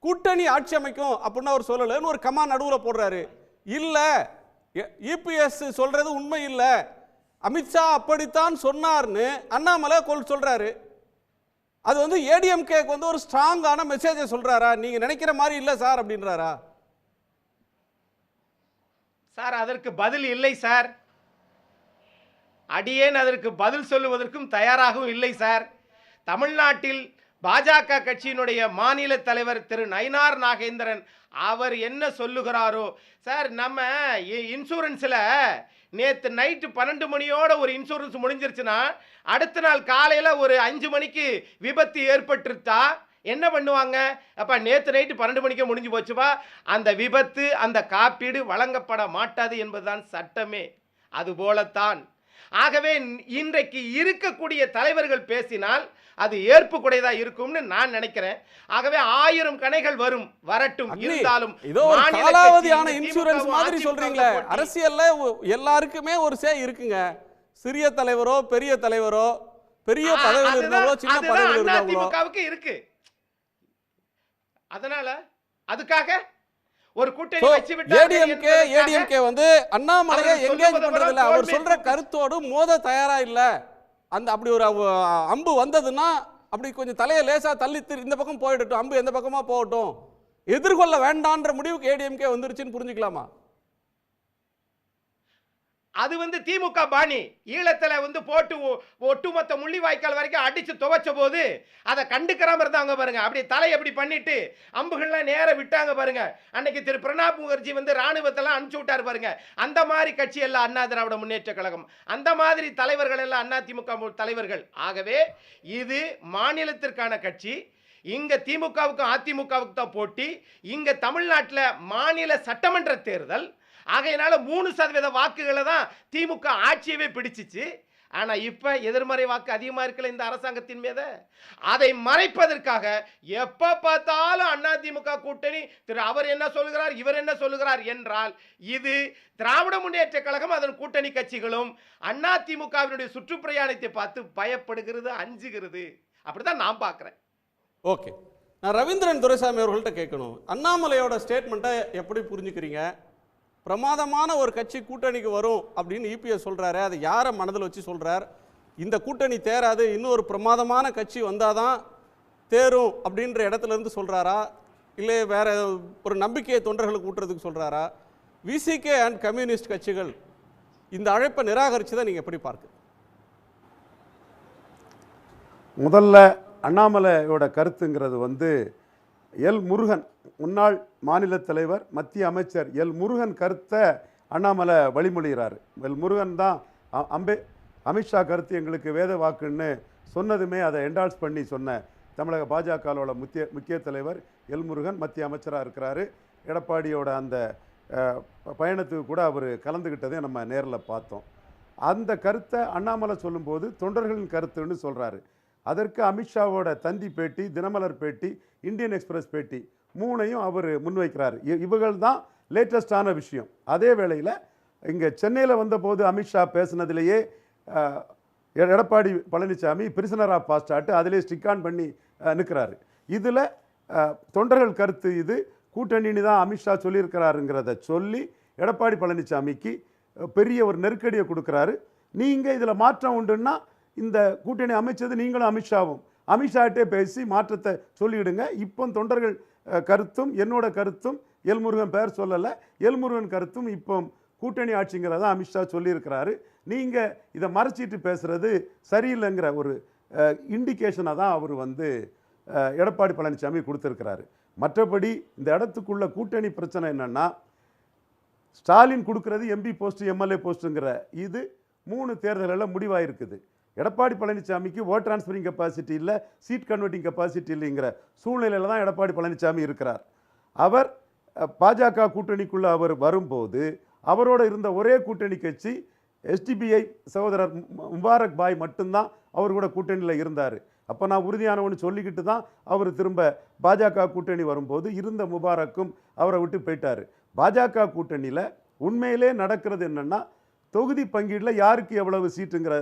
கூட்டணி ஆட்சி அமைக்கும் அப்படின்னு அவர் சொல்லலன்னு ஒரு கமா நடுவுல போடுறாரு. இல்ல, இபிஎஸ் சொல்றது உண்மை இல்ல, அமித்ஷா அப்படித்தான் சொன்னார்னு அண்ணாமலை சொல்றாரு. அது வந்து ஏடிஎம்கேக்கு வந்து ஒரு ஸ்ட்ராங்கான மெசேஜை சொல்றாரா? நீங்க நினைக்கிற மாதிரி இல்ல சார் அப்படின்றாரா? சார் அதற்கு பதில் இல்லை சார். அடியேன் அதற்கு பதில் சொல்லுவதற்கும் தயாராகவும் இல்லை சார். தமிழ்நாட்டில் பாஜக கட்சியினுடைய மாநில தலைவர் திரு நயினார் நாகேந்திரன் அவர் என்ன சொல்லுகிறாரோ சார், நம்ம இன்சூரன்ஸில் நேற்று நைட்டு 12 மணியோட ஒரு இன்சூரன்ஸ் முடிஞ்சிருச்சுன்னா அடுத்த நாள் காலையில் ஒரு 5 மணிக்கு விபத்து ஏற்பட்டுருத்தா என்ன பண்ணுவாங்க? அப்போ நேற்று நைட்டு 12 மணிக்கே முடிஞ்சு போச்சுப்பா, அந்த விபத்து அந்த காப்பீடு வழங்கப்பட மாட்டாது என்பதுதான் சட்டமே. அதுபோலத்தான். ஆகவே இன்றைக்கு இருக்கக்கூடிய தலைவர்கள் பேசினால் அது ஏற்புக்குடையதா இருக்கும்னு நான் நினைக்கிறேன். ஆகவே 1000 கணைகள் வரட்டும். இருந்தாலும் காலாவதியான இன்சூரன்ஸ் மாதிரி சொல்றீங்களே, அரசியல்ல எல்லாருக்குமே ஒரு சே இருக்குங்க. சிறிய தலைவரோ பெரிய தலைவரோ, பெரிய பதவியில் இருந்தவரோ சின்ன பதவியில் இருந்தவரோ திமுகவுக்கு இருக்கு. அதனால அதுக்காக ஒரு கூட்டணி வச்சு விட்டு ஏடிஎம்கே வந்து அண்ணாமலையை எங்கேஜ் பண்றது இல்ல. அவர் சொல்ற கருத்தோடு மோத தயாரா இல்ல. அந்த அப்படி ஒரு அம்பு வந்ததுன்னா அப்படி கொஞ்சம் தலையை லேசா தள்ளி இந்த பக்கம் போயிடட்டும், அம்பு எந்த பக்கமா போகட்டும், எதிர்கொள்ள வேண்டான்ற முடிவுக்கு ஏடிஎம்கே வந்துருச்சுன்னு புரிஞ்சுக்கலாமா? அது வந்து திமுக பாணி. ஈழத்தில் வந்து போட்டு ஒட்டுமொத்த முள்ளிவாய்க்கால் வரைக்கும் அடிச்சு துவைச்ச போது அதை கண்டுக்கிறாம இருந்தாங்க பாருங்க. அப்படி தலை எப்படி பண்ணிட்டு அம்புகள்லாம் நேர விட்டாங்க பாருங்க. அன்னைக்கு திரு பிரணாப் முகர்ஜி வந்து ராணுவத்தெல்லாம் அனுப்பிச்சு விட்டார் பாருங்க. அந்த மாதிரி கட்சி எல்லாம் அண்ணா திராவிட முன்னேற்ற கழகம், அந்த மாதிரி தலைவர்கள் எல்லாம் அண்ணா திமுக தலைவர்கள். ஆகவே இது மாநிலத்திற்கான கட்சி. இங்க திமுகவுக்கும் அதிமுகவுக்கு தான் போட்டி. இங்க தமிழ்நாட்டில் மாநில சட்டமன்ற தேர்தல். ஆகையினால 3% வாக்குகளை தான் திமுக ஆட்சியவே பிடிச்சிச்சு. ஆனா இப்ப எதிர்மறை வாக்கு அதிகமா இருக்கல இந்த அரசாங்கத்தின் மீது. அதை மறைப்பதற்காக எப்ப பார்த்தாலும் அதிமுக கூட்டணி அவர் என்ன சொல்லுகிறார் இவர் என்ன சொல்லுகிறார் என்றால், இது திராவிட முன்னேற்ற கழகம் அதன் கூட்டணி கட்சிகளும் அதிமுகவினுடைய சுற்றுப்பிரயாணத்தை பார்த்து பயப்படுகிறது, அஞ்சுகிறது. அப்படிதான் நான் பார்க்கிறேன். ஓகே, நான் ரவீந்திரன் துரைசாமி அவர்கள்ட்ட கேட்கணும். அண்ணாமலையோட ஸ்டேட்மெண்ட்டை எப்படி புரிஞ்சுக்கிறீங்க? பிரமாதமான ஒரு கட்சி கூட்டணிக்கு வரும் அப்படின்னு இபிஎஸ் சொல்கிறாரு. அதை யாரை மனதில் வச்சு சொல்கிறார்? இந்த கூட்டணி தேராது, இன்னொரு பிரமாதமான கட்சி வந்தாதான் தேரும் அப்படின்ற இடத்துல இருந்து சொல்கிறாரா, இல்லை வேற ஒரு நம்பிக்கையை தொண்டர்களுக்கு ஊட்டுறதுக்கு சொல்கிறாரா? விசிகே அண்ட் கம்யூனிஸ்ட் கட்சிகள் இந்த அழைப்பை நிராகரிச்சதை நீங்கள் எப்படி பார்க்க? முதல்ல அண்ணாமலையோட கருத்துங்கிறது வந்து எல் முருகன், முன்னாள் மாநில தலைவர், மத்திய அமைச்சர் எல் முருகன் கருத்தை அண்ணாமலை வழிமொழிகிறார். எல் முருகன் தான் அமித்ஷா கருத்து எங்களுக்கு வேத வாக்குன்னு சொன்னதுமே அதை என்டால்ஸ் பண்ணி சொன்ன தமிழக பாஜகவோட முக்கிய தலைவர் எல் முருகன் மத்திய அமைச்சராக இருக்கிறாரு. எடப்பாடியோட அந்த பயணத்துக்கு கூட அவர் கலந்துக்கிட்டதை நம்ம நேரில் பார்த்தோம். அந்த கருத்தை அண்ணாமலை சொல்லும்போது தொண்டர்களின் கருத்துன்னு சொல்கிறாரு. அதற்கு அமித்ஷாவோட தந்தி பேட்டி, தினமலர் பேட்டி, இந்தியன் எக்ஸ்பிரஸ் பேட்டி 3ஐயும் அவர் முன்வைக்கிறார். இவர்கள் தான் லேட்டஸ்டான விஷயம். அதே வேளையில் இங்கே சென்னையில் வந்தபோது அமித்ஷா பேசினதிலேயே Edappadi Palaniswami prisoner of past ஆட்டு அதிலே ஸ்டிக் ஆன் பண்ணி நிற்கிறாரு. இதில் தொண்டர்கள் கருத்து இது கூட்டணின்னு தான் அமித்ஷா சொல்லியிருக்கிறாருங்கிறத சொல்லி எடப்பாடி பழனிசாமிக்கு பெரிய ஒரு நெருக்கடியை கொடுக்குறாரு. நீங்கள் இதில் மாற்றம் உண்டுன்னா இந்த கூட்டணி அமைச்சது நீங்களும் அமித்ஷாவும் அமித்ஷாட்டே பேசி மாற்றத்தை சொல்லிவிடுங்க. இப்போ தொண்டர்கள் கருத்தும் என்னோட கருத்தும் எல்முருகன் பெயர் சொல்லலை, எல்முருகன் கருத்தும் இப்போ கூட்டணி ஆட்சிங்கிறத அமித்ஷா சொல்லியிருக்கிறாரு. நீங்கள் இதை மறைச்சிட்டு பேசுகிறது சரியில்லைங்கிற ஒரு இண்டிகேஷனாக தான் அவர் வந்து எடப்பாடி பழனிசாமி கொடுத்துருக்கிறாரு. மற்றபடி இந்த இடத்துக்குள்ள கூட்டணி பிரச்சனை என்னென்னா, ஸ்டாலின் கொடுக்கறது எம்பி போஸ்ட்டு எம்எல்ஏ போஸ்ட்டுங்கிற இது 3 தேர்தலில் முடிவாயிருக்குது. எடப்பாடி பழனிசாமிக்கு ஓட் டிரான்ஸ்ஃபரிங் கெப்பாசிட்டி இல்லை, சீட் கன்வெர்ட்டிங் கெப்பாசிட்டி இல்லைங்கிற சூழ்நிலையில் தான் எடப்பாடி பழனிசாமி இருக்கிறார். அவர் பாஜக கூட்டணிக்குள்ளே அவர் வரும்போது அவரோட இருந்த ஒரே கூட்டணி கட்சி எஸ்டிபிஐ சகோதரர் முபாரக் பாய் மட்டும்தான் அவர் கூட கூட்டணியில் இருந்தார். அப்போ நான் உறுதியானவன்னு சொல்லிக்கிட்டு தான் அவர் திரும்ப பாஜக கூட்டணி வரும்போது இருந்த முபாரக்கும் அவரை விட்டு போயிட்டார். பாஜக கூட்டணியில் உண்மையிலே நடக்கிறது என்னென்னா, தொகுதி பங்கீடில் யாருக்கு எவ்வளவு சீட்டுங்கிற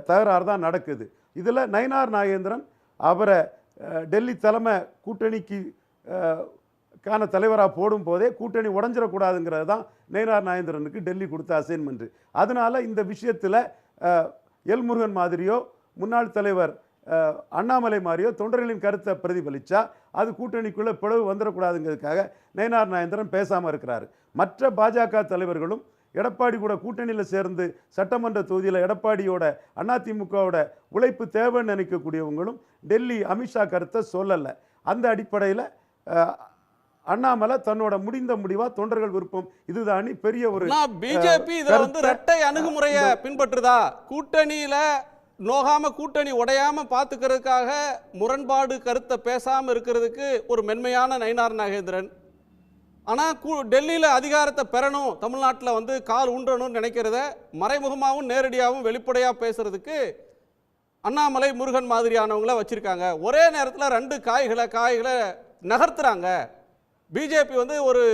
தகராறு தான் நடக்குது. இதில் நயினார் நாகேந்திரன் அவரை டெல்லி தலைமை கூட்டணிக்கு கான தலைவராக போடும்போதே கூட்டணி உடஞ்சிடக்கூடாதுங்கிறது தான் நயினார் நாகேந்திரனுக்கு டெல்லி கொடுத்த அசைன்மெண்ட்டு. அதனால் இந்த விஷயத்தில் எல்முருகன் மாதிரியோ முன்னாள் தலைவர் அண்ணாமலை மாதிரியோ தொண்டர்களின் கருத்தை பிரதிபலித்தா அது கூட்டணிக்குள்ளே பிளவு வந்துடக்கூடாதுங்கிறதுக்காக நயினார் நாகேந்திரன் பேசாமல் இருக்கிறார். மற்ற பாஜக தலைவர்களும் எடப்பாடி கூட கூட்டணியில் சேர்ந்து சட்டமன்ற தொகுதியில் எடப்பாடியோட அதிமுகவோட உழைப்பு தேவைன்னு நினைக்கக்கூடியவங்களும் டெல்லி அமித்ஷா கருத்தை சொல்லலை. அந்த அடிப்படையில் அண்ணாமலை தன்னோட முடிந்த முடிவா தொண்டர்கள் விருப்பம் இதுதான் பெரிய ஒரு பிஜேபி இதுல வந்து இரட்டை அணுகுமுறையை பின்பற்றுதா? கூட்டணியில நோகாம கூட்டணி உடையாம பாத்துக்கிறதுக்காக முரண்பாடு கருத்தை பேசாம இருக்கிறதுக்கு ஒரு மென்மையான நயினார் நாகேந்திரன், ஆனா டெல்லியில அதிகாரத்தை பெறணும், தமிழ்நாட்டில் வந்து கால் ஊன்றணும்னு நினைக்கிறத மறைமுகமாகவும் நேரடியாகவும் வெளிப்படையா பேசுறதுக்கு அண்ணாமலை முருகன் மாதிரியானவங்கள வச்சிருக்காங்க. ஒரே நேரத்தில் 2 காய்களை நகர்த்துறாங்க. பிஜேபி வந்து ஒரு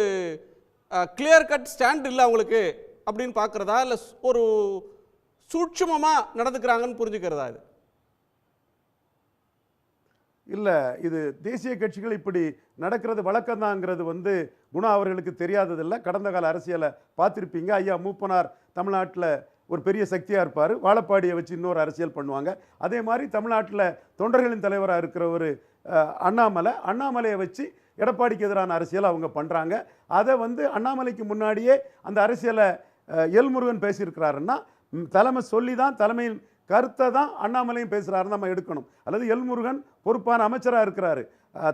கிளியர் கட் ஸ்டாண்ட் இல்லை அவங்களுக்கு அப்படின்னு பார்க்குறதா, இல்லை ஒரு சூட்சுமமாக நடந்துக்கிறாங்கன்னு புரிஞ்சுக்கிறதா? இது இல்லை, இது தேசிய கட்சிகள் இப்படி நடக்கிறது வழக்கம்தாங்கிறது வந்து குணா அவர்களுக்கு தெரியாததில்லை. கடந்த கால அரசியலை பார்த்துருப்பீங்க. ஐயா மூப்பனார் தமிழ்நாட்டில் ஒரு பெரிய சக்தியாக இருப்பார், வாழப்பாடியை வச்சு இன்னொரு அரசியல் பண்ணுவாங்க. அதே மாதிரி தமிழ்நாட்டில் தொண்டர்களின் தலைவராக இருக்கிற ஒரு அண்ணாமலையை வச்சு எடப்பாடிக்கு எதிரான அரசியல் அவங்க பண்ணுறாங்க. அதை வந்து அண்ணாமலைக்கு முன்னாடியே அந்த அரசியலை எல் முருகன் பேசியிருக்கிறாருன்னா தலைமை சொல்லி தான் தலைமையின் கருத்தை தான் அண்ணாமலையும் பேசுகிறாருன்னு நம்ம எடுக்கணும். அல்லது எல் முருகன் பொறுப்பான அமைச்சராக இருக்கிறாரு,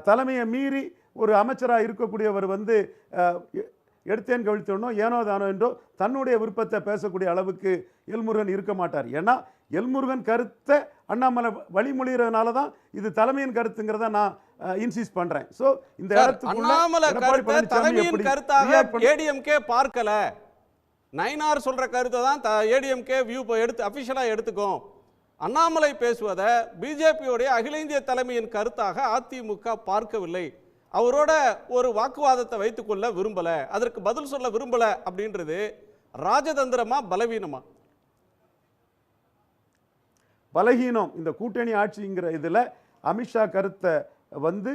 தலைமையை மீறி ஒரு அமைச்சராக இருக்கக்கூடியவர் வந்து எடுத்தேன் கவிழ்த்தோனோ ஏனோ தானோ என்றோ தன்னுடைய விருப்பத்தை பேசக்கூடிய அளவுக்கு எல்முருகன் இருக்க மாட்டார். ஏன்னா எல்முருகன் கருத்தை அண்ணாமலை வழிமொழிகிறதுனால தான் இது தலைமையின் கருத்துங்கிறத நான் இன்சிஸ்ட் பண்றேன். ஸோ இந்த அண்ணாமலை கருத்தை தலைமையின் கருத்தாக ஏடிஎம்கே பார்க்கல. நயினார் சொல்ற கருத்தை தான் ஏடிஎம்கே வியூ எடுத்து அபிஷியலா எடுத்துக்கும். அண்ணாமலை பேசுவதை பிஜேபியோடைய அகில இந்திய தலைமையின் கருத்தாக அதிமுக பார்க்கவில்லை. அவரோட ஒரு வாக்குவாதத்தை வைத்துக்கொள்ள விரும்பல, அதற்கு பதில் சொல்ல விரும்பல அப்படின்றது ராஜதந்திரமா பலவீனமா? பலகீனம். இந்த கூட்டணி ஆட்சிங்கிற இதில் அமித்ஷா கருத்தை வந்து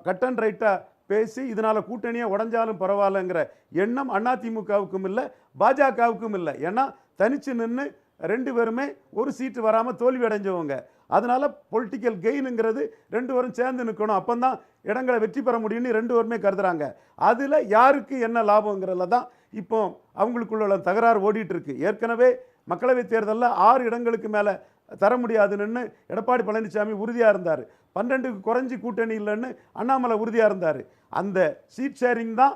கட் அண்ட் ரைட்டாக பேசி இதனால கூட்டணியை உடஞ்சாலும் பரவாயில்லங்கிற எண்ணம் அதிமுகவுக்கும் இல்லை, பாஜகவுக்கும் இல்லை. ஏன்னா தனிச்சு நின்று ரெண்டு பேருமே ஒரு சீட்டு வராமல் தோல்வி அடைஞ்சவங்க. அதனால பொலிட்டிக்கல் கெயினுங்கிறது ரெண்டு பேரும் சேர்ந்து நிற்கணும், அப்பந்தான் இடங்களை வெற்றி பெற முடியும்னு ரெண்டு பேருமே கருதுறாங்க. அதில் யாருக்கு என்ன லாபங்கிறதுல தான் இப்போ அவங்களுக்குள்ள தகராறு ஓடிட்டு இருக்கு. ஏற்கனவே மக்களவைத் தேர்தலில் 6 இடங்களுக்கு மேலே தர முடியாதுன்னு எடப்பாடி பழனிசாமி உறுதியாக இருந்தார். 12க்கு குறைஞ்சி கூட்டணி இல்லைன்னு அண்ணாமலை உறுதியாக இருந்தார். அந்த சீட் ஷேரிங் தான்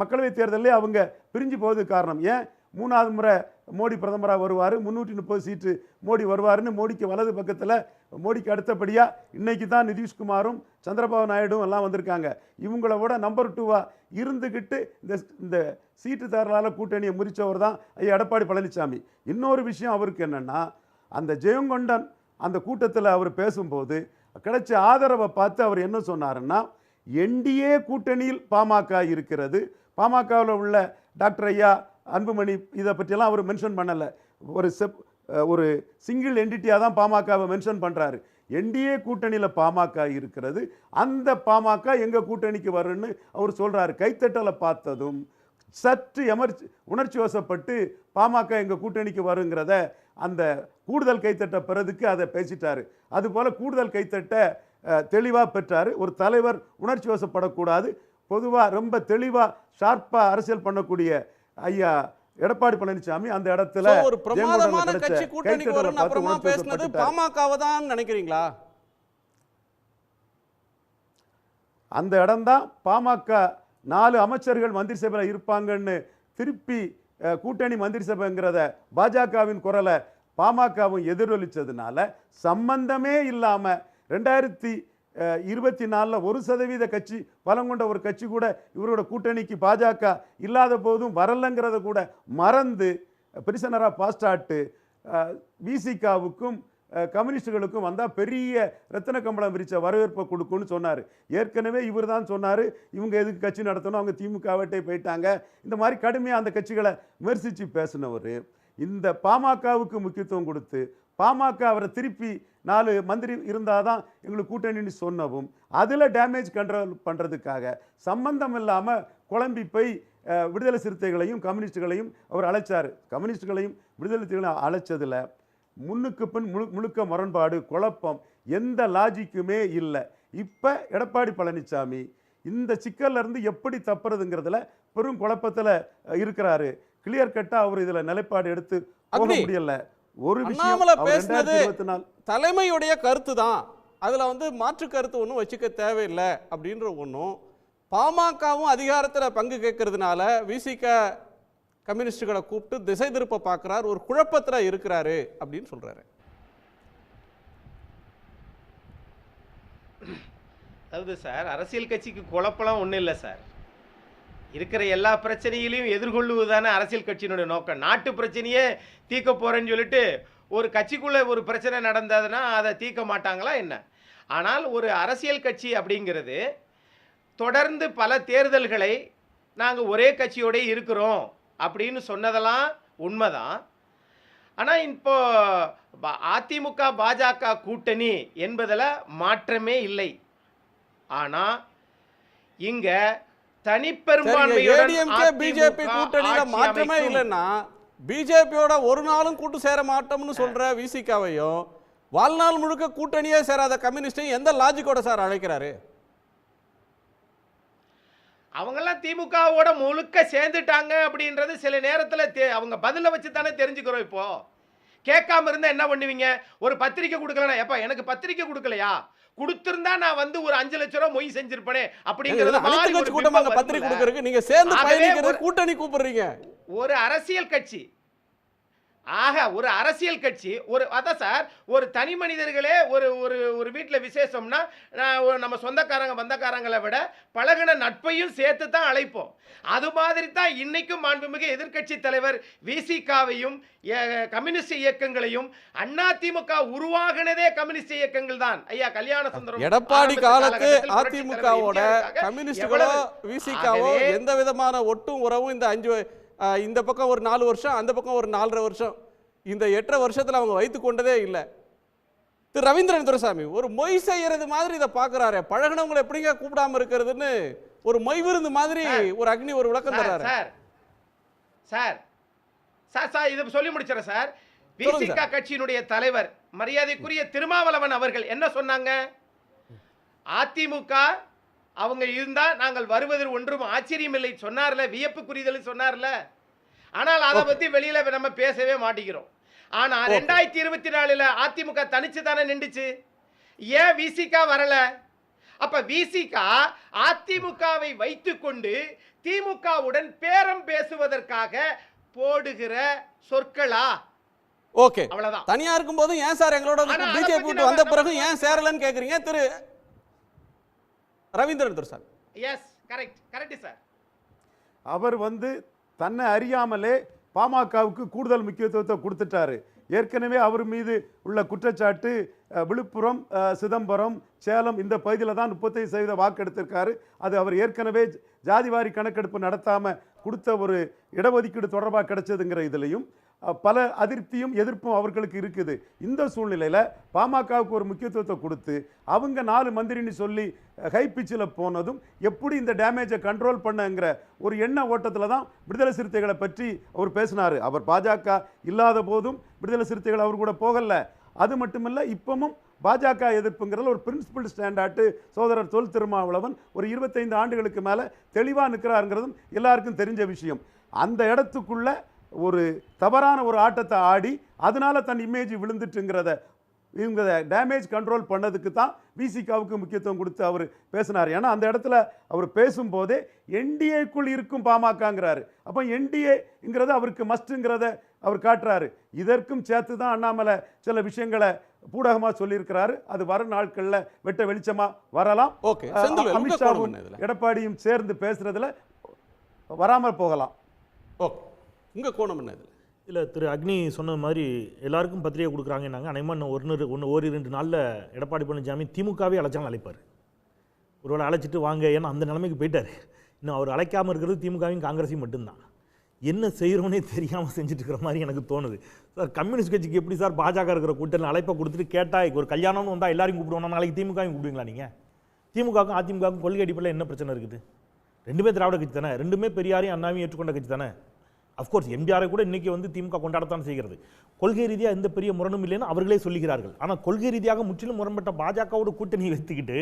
மக்களவைத் தேர்தலே அவங்க பிரிஞ்சு போவதுக்கு காரணம். ஏன் 3வது முறை மோடி பிரதமராக வருவார், 330 சீட்டு மோடி வருவாருன்னு மோடிக்கு வலது பக்கத்தில் மோடிக்கு அடுத்தபடியாக இன்னைக்கு தான் நிதிஷ்குமாரும் சந்திரபாபு நாயுடும் எல்லாம் வந்திருக்காங்க. இவங்கள விட நம்பர் 2வா இருந்துக்கிட்டு இந்த சீட்டு தரலால் கூட்டணியை முறிச்சவர் தான் எடப்பாடி பழனிசாமி. இன்னொரு விஷயம் அவருக்கு என்னென்னா, அந்த ஜெயங்கொண்டன் அந்த கூட்டத்தில் அவர் பேசும்போது கிடைச்ச ஆதரவை பார்த்து அவர் என்ன சொன்னாருன்னா, என்டிஏ கூட்டணியில் பாமக இருக்கிறது, பாமகவில் உள்ள டாக்டர் ஐயா அன்புமணி இதை பற்றியெல்லாம் அவர் மென்ஷன் பண்ணலை. ஒரு சிங்கிள் என்டிட்டியாக தான் பாமகவை மென்ஷன் பண்ணுறாரு. என்டிஏ கூட்டணியில் பாமக இருக்கிறது, அந்த பாமக எங்கள் கூட்டணிக்கு வரும்னு அவர் சொல்கிறாரு. கைத்தட்டலை பார்த்ததும் சற்று உணர்ச்சி வசப்பட்டு பாமக எங்கள் கூட்டணிக்கு வருங்கிறத அந்த கூடுதல் கைத்தட்ட பெறதுக்கு அதை பேசிட்டாரு. அதுபோல் கூடுதல் கைத்தட்ட தெளிவாக பெற்றார். ஒரு தலைவர் உணர்ச்சி வசப்படக்கூடாது, பொதுவாக ரொம்ப தெளிவாக ஷார்ப்பாக அரசியல் பண்ணக்கூடிய ஐயா எடப்பாடி பழனிசாமி அந்த இடத்துல ஒரு பிரமாதமான கட்சி கூட்டணிக்கு வரும்னு அப்புறமா பேசினது பாமகவை தான் நினைக்கிறீங்களா? அந்த இடம்தான் பாமக 4 அமைச்சர்கள் மந்திரி சபையில் இருப்பாங்கன்னு திருப்பி கூட்டணி மந்திரி சபைங்கிறத பாஜகவின் குரலை பாமகவும் எதிரொலிச்சதுனால சம்பந்தமே இல்லாமல் 2024 1% கட்சி பலம் கொண்ட ஒரு கட்சி கூட இவரோட கூட்டணிக்கு பாஜக இல்லாத போதும் வரலங்கிறத கூட மறந்து பிரிசனராக பாஸ்டாட்டு விசிகாவுக்கும் கம்யூனிஸ்டுகளுக்கும் வந்தால் பெரிய ரத்தின கம்பளம் விரிச்ச வரவேற்பை கொடுக்கும்னு சொன்னார். ஏற்கனவே இவர் தான் சொன்னார், இவங்க எதுக்கு கட்சி நடத்தணும், அவங்க திமுகவட்டே போயிட்டாங்க, இந்த மாதிரி கடுமையாக அந்த கட்சிகளை விமர்சித்து பேசினவர் இந்த பாமகவுக்கு முக்கியத்துவம் கொடுத்து பாமக அவரை திருப்பி 4 மந்திரி இருந்தால் தான் எங்களுக்கு கூட்டணின்னு சொன்னவும் அதில் டேமேஜ் கண்ட்ரோல் பண்ணுறதுக்காக சம்பந்தம் இல்லாமல் குழம்பி போய் விடுதலை சிறுத்தைகளையும் கம்யூனிஸ்டுகளையும் அவர் அழைச்சார். கம்யூனிஸ்டுகளையும் விடுதலை சிறுத்தைகளையும் அழைச்சதில் முன்னுக்கு பின் முழுக்க முரண்பாடு, குழப்பம், எந்த லாஜிக்குமே இல்லை. இப்போ எடப்பாடி பழனிசாமி இந்த சிக்கல்லேருந்து எப்படி தப்புறதுங்கிறதுல பெரும் குழப்பத்தில் இருக்கிறாரு. கிளியர் கட்டாக அவர் இதில் நிலைப்பாடு எடுத்து போக முடியல. ஒரு விஷயம் பேசினது தலைமையுடைய கருத்து தான், அதுல மாற்று கருத்து ஒன்றும் வச்சுக்க தேவையில்லை அப்படின்ற ஒன்றும், பாமகவும் அதிகாரத்தில் பங்கு கேட்கறதுனால விசிக கம்யூனிஸ்டுகளை கூப்பிட்டு திசை திருப்ப பார்க்கிறார், ஒரு குழப்பத்தில் இருக்கிறாரு அப்படின்னு சொல்றாரு. அதாவது சார், அரசியல் கட்சிக்கு குழப்பம் ஒன்றும் இல்லை சார். இருக்கிற எல்லா பிரச்சனைகளையும் எதிர்கொள்ளுவதான அரசியல் கட்சியினுடைய நோக்கம். நாட்டு பிரச்சனையே தீர்க்க போறேன்னு சொல்லிட்டு ஒரு கட்சிக்குள்ள ஒரு பிரச்சனை நடந்ததுன்னா அதை தீர்க்க மாட்டாங்களா என்ன? ஆனால் ஒரு அரசியல் கட்சி அப்படிங்கிறது தொடர்ந்து பல தேர்தல்களை நாங்கள் ஒரே கட்சியோட இருக்கிறோம் அப்படின்னு சொன்னதெல்லாம் உண்மைதான். ஆனால் இப்போ அதிமுக பாஜக கூட்டணி என்பதில் மாற்றமே இல்லை. ஆனால் இங்க தனிப்பெரும்பான்மையுடன் பிஜேபி கூட்டணியில மாற்றமே இல்லைன்னா பிஜேபியோட ஒரு நாளும் கூட்டு சேர மாட்டோம்னு சொல்ற விசிகாவையும் வாழ்நாள் முழுக்க கூட்டணியே சேராத கம்யூனிஸ்டையும் எந்த லாஜிக்கோட சார் அழைக்கிறாரு? அவங்கெல்லாம் திமுகவோட முழுக்க சேர்ந்துட்டாங்க அப்படின்றது சில நேரத்தில் அவங்க பதிலை வச்சு தானே தெரிஞ்சுக்கிறோம். இப்போ கேட்காம இருந்தா என்ன பண்ணுவீங்க? ஒரு பத்திரிக்கை கொடுக்கலனா, எப்பா எனக்கு பத்திரிக்கை கொடுக்கலையா, கொடுத்திருந்தா நான் வந்து ஒரு 5 லட்சம் ரூபாய் மொய் செஞ்சிருப்பேனே அப்படிங்கிறது அனைத்து கட்சி கூட்டமாக பத்திரிக்கை கொடுக்கறதுக்கு நீங்க சேர்ந்து பயணிக்கிறது கூட்டணி கூப்பிடுறீங்க. ஒரு அரசியல் கட்சி ஒரு அரசியல் கட்சி அதான் சார், ஒரு தனி மனிதர்களே ஒரு ஒரு ஒரு வீட்டில் விசேஷம்னா நம்ம சொந்தக்காரங்க பந்தக்காரங்களை விட பழகின நட்பையும் சேர்த்து தான் அழைப்போம். அது மாதிரி தான் இன்னைக்கும் மாண்புமிகு எதிர்க்கட்சி தலைவர் விசிகாவையும் கம்யூனிஸ்ட் இயக்கங்களையும், அதிமுக உருவாகினதே கம்யூனிஸ்ட் இயக்கங்கள் தான். ஐயா கல்யாண சுந்தரம் எடப்பாடி காலத்து அதிமுகவோட கம்யூனிஸ்டுகளோ விசிகாவோ எந்த விதமான ஒட்டும் உறவும் இந்த பக்கம் ஒரு 4 வருஷம், அந்த பக்கம் ஒரு 4.5 வருஷம், இந்த 8.5 வருஷத்துல அவங்க வைத்துக் கொண்டதே இல்லை. திரு ரவீந்திரன் துரைசாமி ஒரு மொய் செய்யறது மாதிரி இதை பாக்குறாரு. பழகினவங்களை எப்படிங்க கூப்பிடாம இருக்கிறதுன்னு ஒரு மொய் விருந்து மாதிரி ஒரு அக்னி ஒரு விளக்கம் தர்றாரு. சார் இதை சொல்லி முடிச்சிடறேன் சார். விசிக கட்சியினுடைய தலைவர் மரியாதைக்குரிய திருமாவளவன் அவர்கள் என்ன சொன்னாங்க? அதிமுக அவங்க இருந்தா நாங்கள் வருவதில் ஒன்றும் ஆச்சரியம் இல்லை சொன்னார்ல, வியப்புக்குரியதல் சொன்னார்ல. ஆனால் அதை பத்தி வெளியில நம்ம பேசவே மாட்டேங்கிறோம். ஆனா 2024 அதிமுக தனிச்சு தானே நின்றுச்சு. ஏன் விசிக வரல? அப்ப விசிக அதிமுகவை வைத்துக்கொண்டு திமுகவுடன் பேரம் பேசுவதற்காக போடுகிற சொற்களா? ஓகே, அவ்வளவுதான். தனியா இருக்கும் போது ஏன் சார் எங்களோட பிஜேபி விட்டு வந்த பிறகு ஏன் சேரலன்னு கேக்குறீங்க Thiru Ravindran Duraisamy? Yes, correct sir. அவர் வந்து தன்னை அறியாமலே பாமகவுக்கு கூடுதல் முக்கியத்துவத்தை கொடுத்துட்டாரு. ஏற்கனவே அவர் மீது உள்ள குற்றச்சாட்டு விழுப்புரம், சிதம்பரம், சேலம் இந்த பகுதியில் தான் 35% வாக்கு எடுத்திருக்காரு. அது அவர் ஏற்கனவே ஜாதிவாரி கணக்கெடுப்பு நடத்தாமல் கொடுத்த ஒரு இடஒதுக்கீடு தொடர்பாக கிடைச்சதுங்கிற இதுலையும் பல அதிருப்தியும் எதிர்ப்பும் அவர்களுக்கு இருக்குது. இந்த சூழ்நிலையில் பாமகவுக்கு ஒரு முக்கியத்துவத்தை கொடுத்து அவங்க 4 மந்திரின்னு சொல்லி ஹை பிச்சில் போனதும் எப்படி இந்த டேமேஜை கண்ட்ரோல் பண்ணங்கிற ஒரு எண்ண ஓட்டத்தில் தான் விடுதலை சிறுத்தைகளை பற்றி அவர் பேசினார். அவர் பாஜக இல்லாத போதும் விடுதலை சிறுத்தைகள் அவர் கூட போகல. அது மட்டுமல்ல, இப்பவும் பாஜக எதிர்ப்புங்கிறதுல ஒரு பிரின்சிபல் ஸ்டாண்டாட்டு சகோதரர் தொல் திருமாவளவன் ஒரு 25 ஆண்டுகளுக்கு மேலே தெளிவாக நிற்கிறாருங்கிறதும் எல்லாருக்கும் தெரிஞ்ச விஷயம். அந்த இடத்துக்குள்ள ஒரு தவறான ஒரு ஆட்டத்தை ஆடி அதனால தன் இமேஜ் விழுந்துட்டுங்கிறத இவங்க டேமேஜ் கண்ட்ரோல் பண்ணதுக்கு தான் விசிகாவுக்கு முக்கியத்துவம் கொடுத்து அவர் பேசினார். ஏன்னா அந்த இடத்துல அவர் பேசும்போதே என்டிஏக்குள் இருக்கும் பாமகங்கிறாரு. அப்போ என்டிஏங்கிறது அவருக்கு மஸ்ட்டுங்கிறத அவர் காட்டுறாரு. இதற்கும் சேர்த்து தான் அண்ணாமலை சில விஷயங்களை பூடகமாக சொல்லியிருக்கிறாரு. அது வர நாட்களில் வெட்ட வெளிச்சமாக வரலாம். அமித்ஷாவும் எடப்பாடியும் சேர்ந்து பேசுறதுல வராமல் போகலாம். ஓகே, உங்கள் கோணம் என்ன? இல்லை, திரு அக்னி சொன்ன மாதிரி எல்லாருக்கும் பத்திரிகை கொடுக்குறாங்கன்னாங்க. அனைவரும் ஓரிரண்டு நாளில் எடப்பாடி பழனிசாமி திமுகவே அழைச்சாலும் அழைப்பார். ஒருவேளை அழைச்சிட்டு வாங்க, ஏன்னா அந்த நிலைமைக்கு போயிட்டார். இன்னும் அவர் அழைக்காமல் இருக்கிறது திமுகவையும் காங்கிரஸையும் மட்டும்தான். என்ன செய்கிறோன்னே தெரியாமல் செஞ்சுட்டு இருக்கிற மாதிரி எனக்கு தோணுது. சார், கம்யூனிஸ்ட் கட்சிக்கு எப்படி சார் பாஜக இருக்கிற கூட்டத்தில் அழைப்பை கொடுத்துட்டு கேட்டால் ஒரு கல்யாணம்னு வந்தால் எல்லாரையும் கூப்பிடுவோம், நாளைக்கு திமுகவையும் கூப்பிடுவீங்களா? நீங்கள் திமுகவுக்கும் அதிமுகவுக்கும் கொள்கை அடிப்படையில் என்ன பிரச்சனை இருக்குது? ரெண்டுமே திராவிட கட்சி தானே, ரெண்டுமே பெரியாரையும் அண்ணாவையும் ஏற்றுக்கொண்ட கட்சி தானே. அஃப்கோர்ஸ் எம்ஜிஆரை கூட இன்றைக்கி வந்து திமுக கொண்டாடத்தான் செய்கிறது. கொள்கை ரீதியாக எந்த பெரிய முரணும் இல்லைன்னு அவர்களே சொல்லுகிறார்கள். ஆனால் கொள்கை ரீதியாக முற்றிலும் முரண்பட்ட பாஜகவோட கூட்டணியை வைத்துக்கிட்டு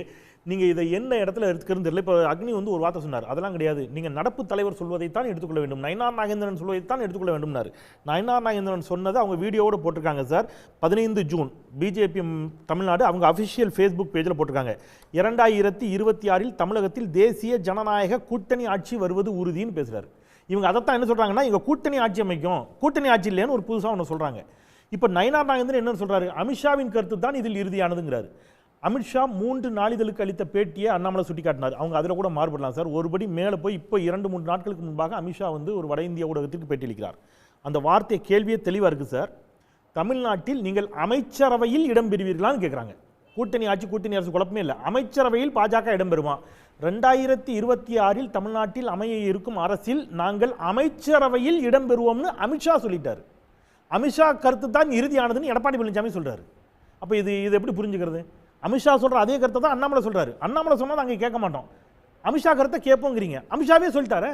நீங்கள் இதை என்ன இடத்துல எடுத்துக்கிறது தெரியல. இப்போ அக்னி வந்து ஒரு வார்த்தை சொன்னார், அதெல்லாம் கிடையாது, நீங்கள் நடப்பு தலைவர் சொல்வதைத்தான் எடுத்துக்கொள்ள வேண்டும், நயினார் நாகேந்திரன் சொல்வதைத்தான் எடுத்துக்கொள்ள வேண்டும்னாரு. நயினார் நாகேந்திரன் சொன்னதை அவங்க வீடியோவோடு போட்டிருக்காங்க சார். 15 ஜூன் பிஜேபி தமிழ்நாடு அவங்க அஃபிஷியல் ஃபேஸ்புக் பேஜில் போட்டிருக்காங்க. 2026 தமிழகத்தில் தேசிய ஜனநாயக கூட்டணி ஆட்சி வருவது உறுதின்னு பேசுகிறார். இவங்க அதைத்தான் என்ன சொல்கிறாங்கன்னா, இவங்க கூட்டணி ஆட்சி அமைக்கும், கூட்டணி ஆட்சி இல்லைன்னு ஒரு புதுசாக ஒன்று சொல்கிறாங்க. இப்போ நயினார் நாகேந்திரன் என்ன சொல்கிறாரு, அமித்ஷாவின் கருத்து தான் இதில் இறுதியானதுங்கிறாரு. அமித்ஷா 3 நாளிதழுக்கு அளித்த பேட்டியை அண்ணாமலை சுட்டி காட்டினார். அவங்க அதில் கூட மாறுபடலாம் சார். ஒருபடி மேலே போய் இப்போ 2-3 நாட்களுக்கு முன்பாக அமித்ஷா வந்து ஒரு வட இந்திய ஊடகத்திற்கு பேட்டியளிக்கிறார். அந்த வார்த்தை கேள்வியே தெளிவாக இருக்குது சார். தமிழ்நாட்டில் நீங்கள் அமைச்சரவையில் இடம்பெறுவீர்களான்னு கேட்குறாங்க. கூட்டணி ஆட்சி கூட்டணி அரசு குழப்பமே இல்லை, அமைச்சரவையில் பாஜக இடம்பெறுமா? 2026 தமிழ்நாட்டில் அமைய இருக்கும் அரசில் நாங்கள் அமைச்சரவையில் இடம்பெறுவோம்னு அமித்ஷா சொல்லிட்டார். அமித்ஷா கருத்து தான் இறுதியானதுன்னு எடப்பாடி பழனிசாமி சொல்றாரு. அப்போ இது எப்படி புரிஞ்சுக்கிறது? அமித்ஷா சொல்ற அதே கருத்தை தான் அண்ணாமலை சொல்றாரு. அண்ணாமலை சொன்னா நாங்கள் கேட்க மாட்டோம், அமித்ஷா கருத்தை கேட்போங்கிறீங்க. அமித்ஷாவே சொல்லிட்டாரு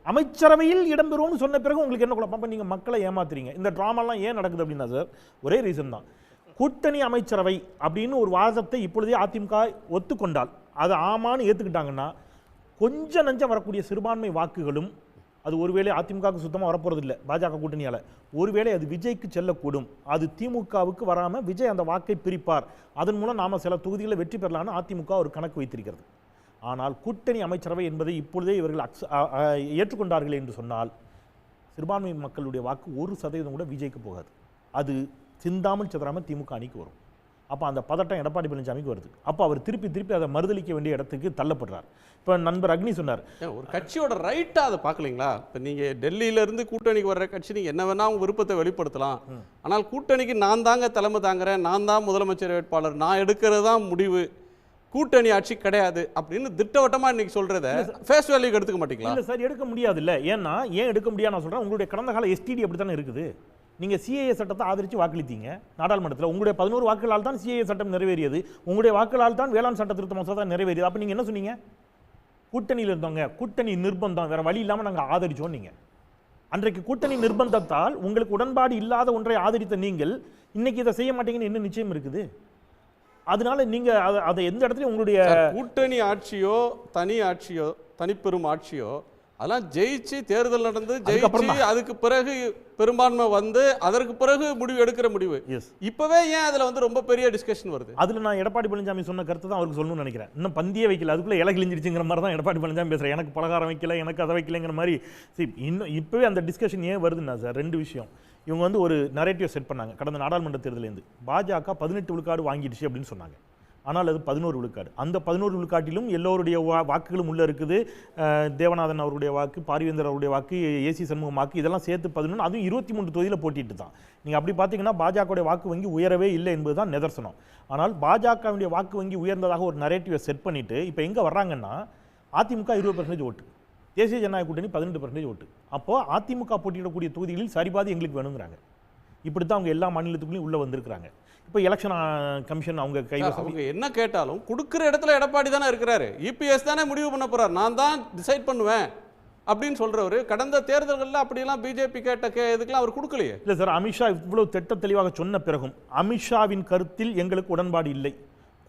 அமைச்சரவையில் இடம்பெறுவோம்னு சொன்ன பிறகு உங்களுக்கு என்ன குழப்பம்? நீங்கள் மக்களை ஏமாத்துறீங்க. இந்த ட்ராமாலாம் ஏன் நடக்குது அப்படின்னா சார், ஒரே ரீசன் தான். கூட்டணி அமைச்சரவை அப்படின்னு ஒரு வாதத்தை இப்பொழுதே அதிமுக ஒத்துக்கொண்டால், அதை ஆமான்னு ஏற்றுக்கிட்டாங்கன்னா கொஞ்சம் நஞ்சம் வரக்கூடிய சிறுபான்மை வாக்குகளும் அது ஒருவேளை அதிமுகவுக்கு சுத்தமாக வரப்போறது இல்லை பாஜக கூட்டணியால், ஒருவேளை அது விஜய்க்கு செல்லக்கூடும். அது திமுகவுக்கு வராமல் விஜய் அந்த வாக்கை பிரிப்பார், அதன் மூலம் நாம் சில தொகுதிகளில் வெற்றி பெறலான்னு அதிமுக ஒரு கணக்கு வைத்திருக்கிறது. ஆனால் கூட்டணி அமைச்சரவை என்பதை இப்பொழுதே இவர்கள் ஏற்றுக்கொண்டார்கள் என்று சொன்னால் சிறுபான்மை மக்களுடைய வாக்கு 1% கூட விஜய்க்கு போகாது. அது சிந்தாமல் சிதறாமல் திமுக அணிக்கு வரும். அப்போ அந்த பதட்டம் எடப்பாடி பழனிசாமிக்கு வருது. அப்போ அவர் திருப்பி அதை மறுதளிக்க வேண்டிய இடத்துக்கு தள்ளப்படுறார். இப்போ நண்பர் அக்னி சொன்னார், ஒரு கட்சியோட ரைட்டாக அதை பார்க்கலீங்களா? இப்போ நீங்கள் டெல்லியிலேருந்து கூட்டணிக்கு வர்ற கட்சி நீங்கள் என்ன வேணால் அவங்க விருப்பத்தை வெளிப்படுத்தலாம். ஆனால் கூட்டணிக்கு நான் தாங்க தலைமை தாங்குறேன், நான் தான் முதலமைச்சர் வேட்பாளர், நான் எடுக்கிறது தான் முடிவு, கூட்டணி ஆட்சி கிடையாது அப்படின்னு திட்டவட்டமாக இன்னைக்கு சொல்கிறத ஃபேஸ் வேல்யூக்கு எடுத்துக்க மாட்டீங்களா? இல்லை சார், எடுக்க முடியாது. இல்லை, ஏன் எடுக்க முடியாது நான் சொல்கிறேன். உங்களுடைய கடந்த கால எஸ்டிடி அப்படி தானே இருக்குது. நீங்கள் சிஏஏ சட்டத்தை ஆதரித்து வாக்களித்தீங்க நாடாளுமன்றத்தில். உங்களுடைய 11 வாக்குகளால் தான் சிஏஏ சட்டம் நிறைவேறியது. உங்களுடைய வாக்குகளால் தான் வேளாண் சட்ட திருத்த மசோதா நிறைவேறியது. அப்போ நீங்கள் என்ன சொன்னீங்க? கூட்டணியில் இருந்தவங்க கூட்டணி நிர்பந்தம், வேற வழி இல்லாமல் நாங்கள் ஆதரிச்சோம். நீங்கள் அன்றைக்கு கூட்டணி நிர்பந்தத்தால் உங்களுக்கு உடன்பாடு இல்லாத ஒன்றை ஆதரித்த நீங்கள் இன்னைக்கு இதை செய்ய மாட்டீங்கன்னு என்ன நிச்சயம் இருக்குது? அதனால நீங்க அதை எந்த இடத்துலையும் உங்களுடைய கூட்டணி ஆட்சியோ தனி ஆட்சியோ தனிப்பெரும் ஆட்சியோ அதெல்லாம் ஜெயிச்சு தேர்தல் நடந்து ஜெயிச்சு அதுக்கு பிறகு பெரும்பான்மை வந்து அதற்கு பிறகு முடிவு எடுக்கிற முடிவு. இப்பவே ஏன் அதுல வந்து ரொம்ப பெரிய டிஸ்கஷன் வருது? அதுல நான் எடப்பாடி பழனிசாமி சொன்ன கருத்து தான் அவருக்கு சொல்லணும்னு நினைக்கிறேன். இன்னும் பந்தியே வைக்கல, அதுக்குள்ள இலை கிழிஞ்சிருச்சுங்கிற மாதிரி தான் எடப்பாடி பழனிசாமி பேசுறேன். எனக்கு பலகாரம் வைக்கல, எனக்கு அதை வைக்கலங்கிற மாதிரி. இன்னும் இப்பவே அந்த டிஸ்கஷன் ஏன் வருதுன்னா சார், 2 விஷயம். இவங்க வந்து ஒரு நரேட்டிவ் செட் பண்ணாங்க கடந்த நாடாளுமன்ற தேர்தலேருந்து. பாஜக 18 விழுக்காடு வாங்கிடுச்சு அப்படின்னு சொன்னாங்க. ஆனால் அது 11 விழுக்காடு. அந்த 11 விழுக்காட்டிலும் எல்லோருடைய வாக்குகளும் உள்ளே இருக்குது. தேவநாதன் அவருடைய வாக்கு, பாரிவேந்தர் அவருடைய வாக்கு, ஏசி சண்முகம் வாக்கு, இதெல்லாம் சேர்த்து 11. அதுவும் 23 தொகுதியில் போட்டிட்டு தான். நீங்கள் அப்படி பார்த்தீங்கன்னா பாஜகவுடைய வாக்கு வங்கி உயரவே இல்லை என்பது தான் நிதர்சனம். ஆனால் பாஜகவுடைய வாக்கு வங்கி உயர்ந்ததாக ஒரு நரேட்டிவை செட் பண்ணிவிட்டு இப்போ எங்கே வர்றாங்கன்னா அதிமுக 20% ஓட்டு, தேசிய ஜனநாயக கூட்டணி 18% ஓட்டு. அப்போது அதிமுக போட்டியிடக்கூடிய தொகுதிகளில் சரிபாதி எங்களுக்கு வேணுங்கிறாங்க. இப்படி தான் அவங்க எல்லா மாநிலத்துக்குள்ளேயும் உள்ளே வந்திருக்கிறாங்க. இப்போ எலெக்ஷன் கமிஷன் அவங்க அவங்க என்ன கேட்டாலும் கொடுக்குற இடத்துல எடப்பாடி தானே இருக்கிறாரு, இபிஎஸ் தானே முடிவு பண்ண போறாரு, நான் தான் டிசைட் பண்ணுவேன் அப்படின்னு சொல்றவர். கடந்த தேர்தல்களில் அப்படியெல்லாம் பிஜேபி கேட்ட இதுக்கெல்லாம் அவர் கொடுக்கலையே. இல்லை சார், அமித்ஷா இவ்வளவு திட்ட தெளிவாக சொன்ன பிறகும் அமித்ஷாவின் கருத்தில் எங்களுக்கு உடன்பாடு இல்லை.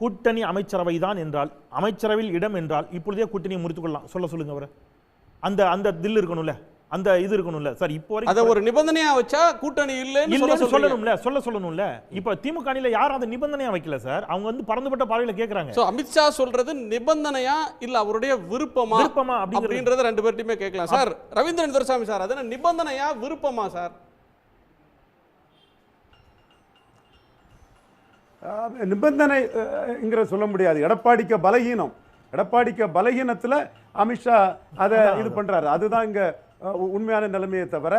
கூட்டணி அமைச்சரவை தான் என்றால், அமைச்சரவையில் இடம் என்றால் இப்பொழுதே கூட்டணியை முறித்துக் கொள்ளலாம். சொல்லுங்க அவரை. அந்த தில் இருக்கணும்ல, அந்த இது இருக்கணும்ல சார். இப்போ வரைக்கும் அத ஒரு நிபந்தனையா வச்சா கூட்டணி இல்லன்னு சொல்லணும்ல. இப்போ திமுக அணியில யாரும் அந்த நிபந்தனையா வைக்கல சார். அவங்க வந்து பரந்துபட்ட பார்வையில கேக்குறாங்க. சோ அமித்ஷா சொல்றது நிபந்தனையா இல்ல அவருடைய விருப்பமா அப்படிங்கறத 2 பேர்ட்டையுமே கேட்கலாம் சார். ரவீந்திரன் துரைசாமி சார், அது நிபந்தனையா விருப்பமா சார்? நிபந்தனைங்கிற சொல்ல முடியாது. எடப்பாடிக்கு பலகீனத்தில் அமித்ஷா அதை இது பண்றாரு. அதுதான் இங்க உண்மையான நிலைமையை தவிர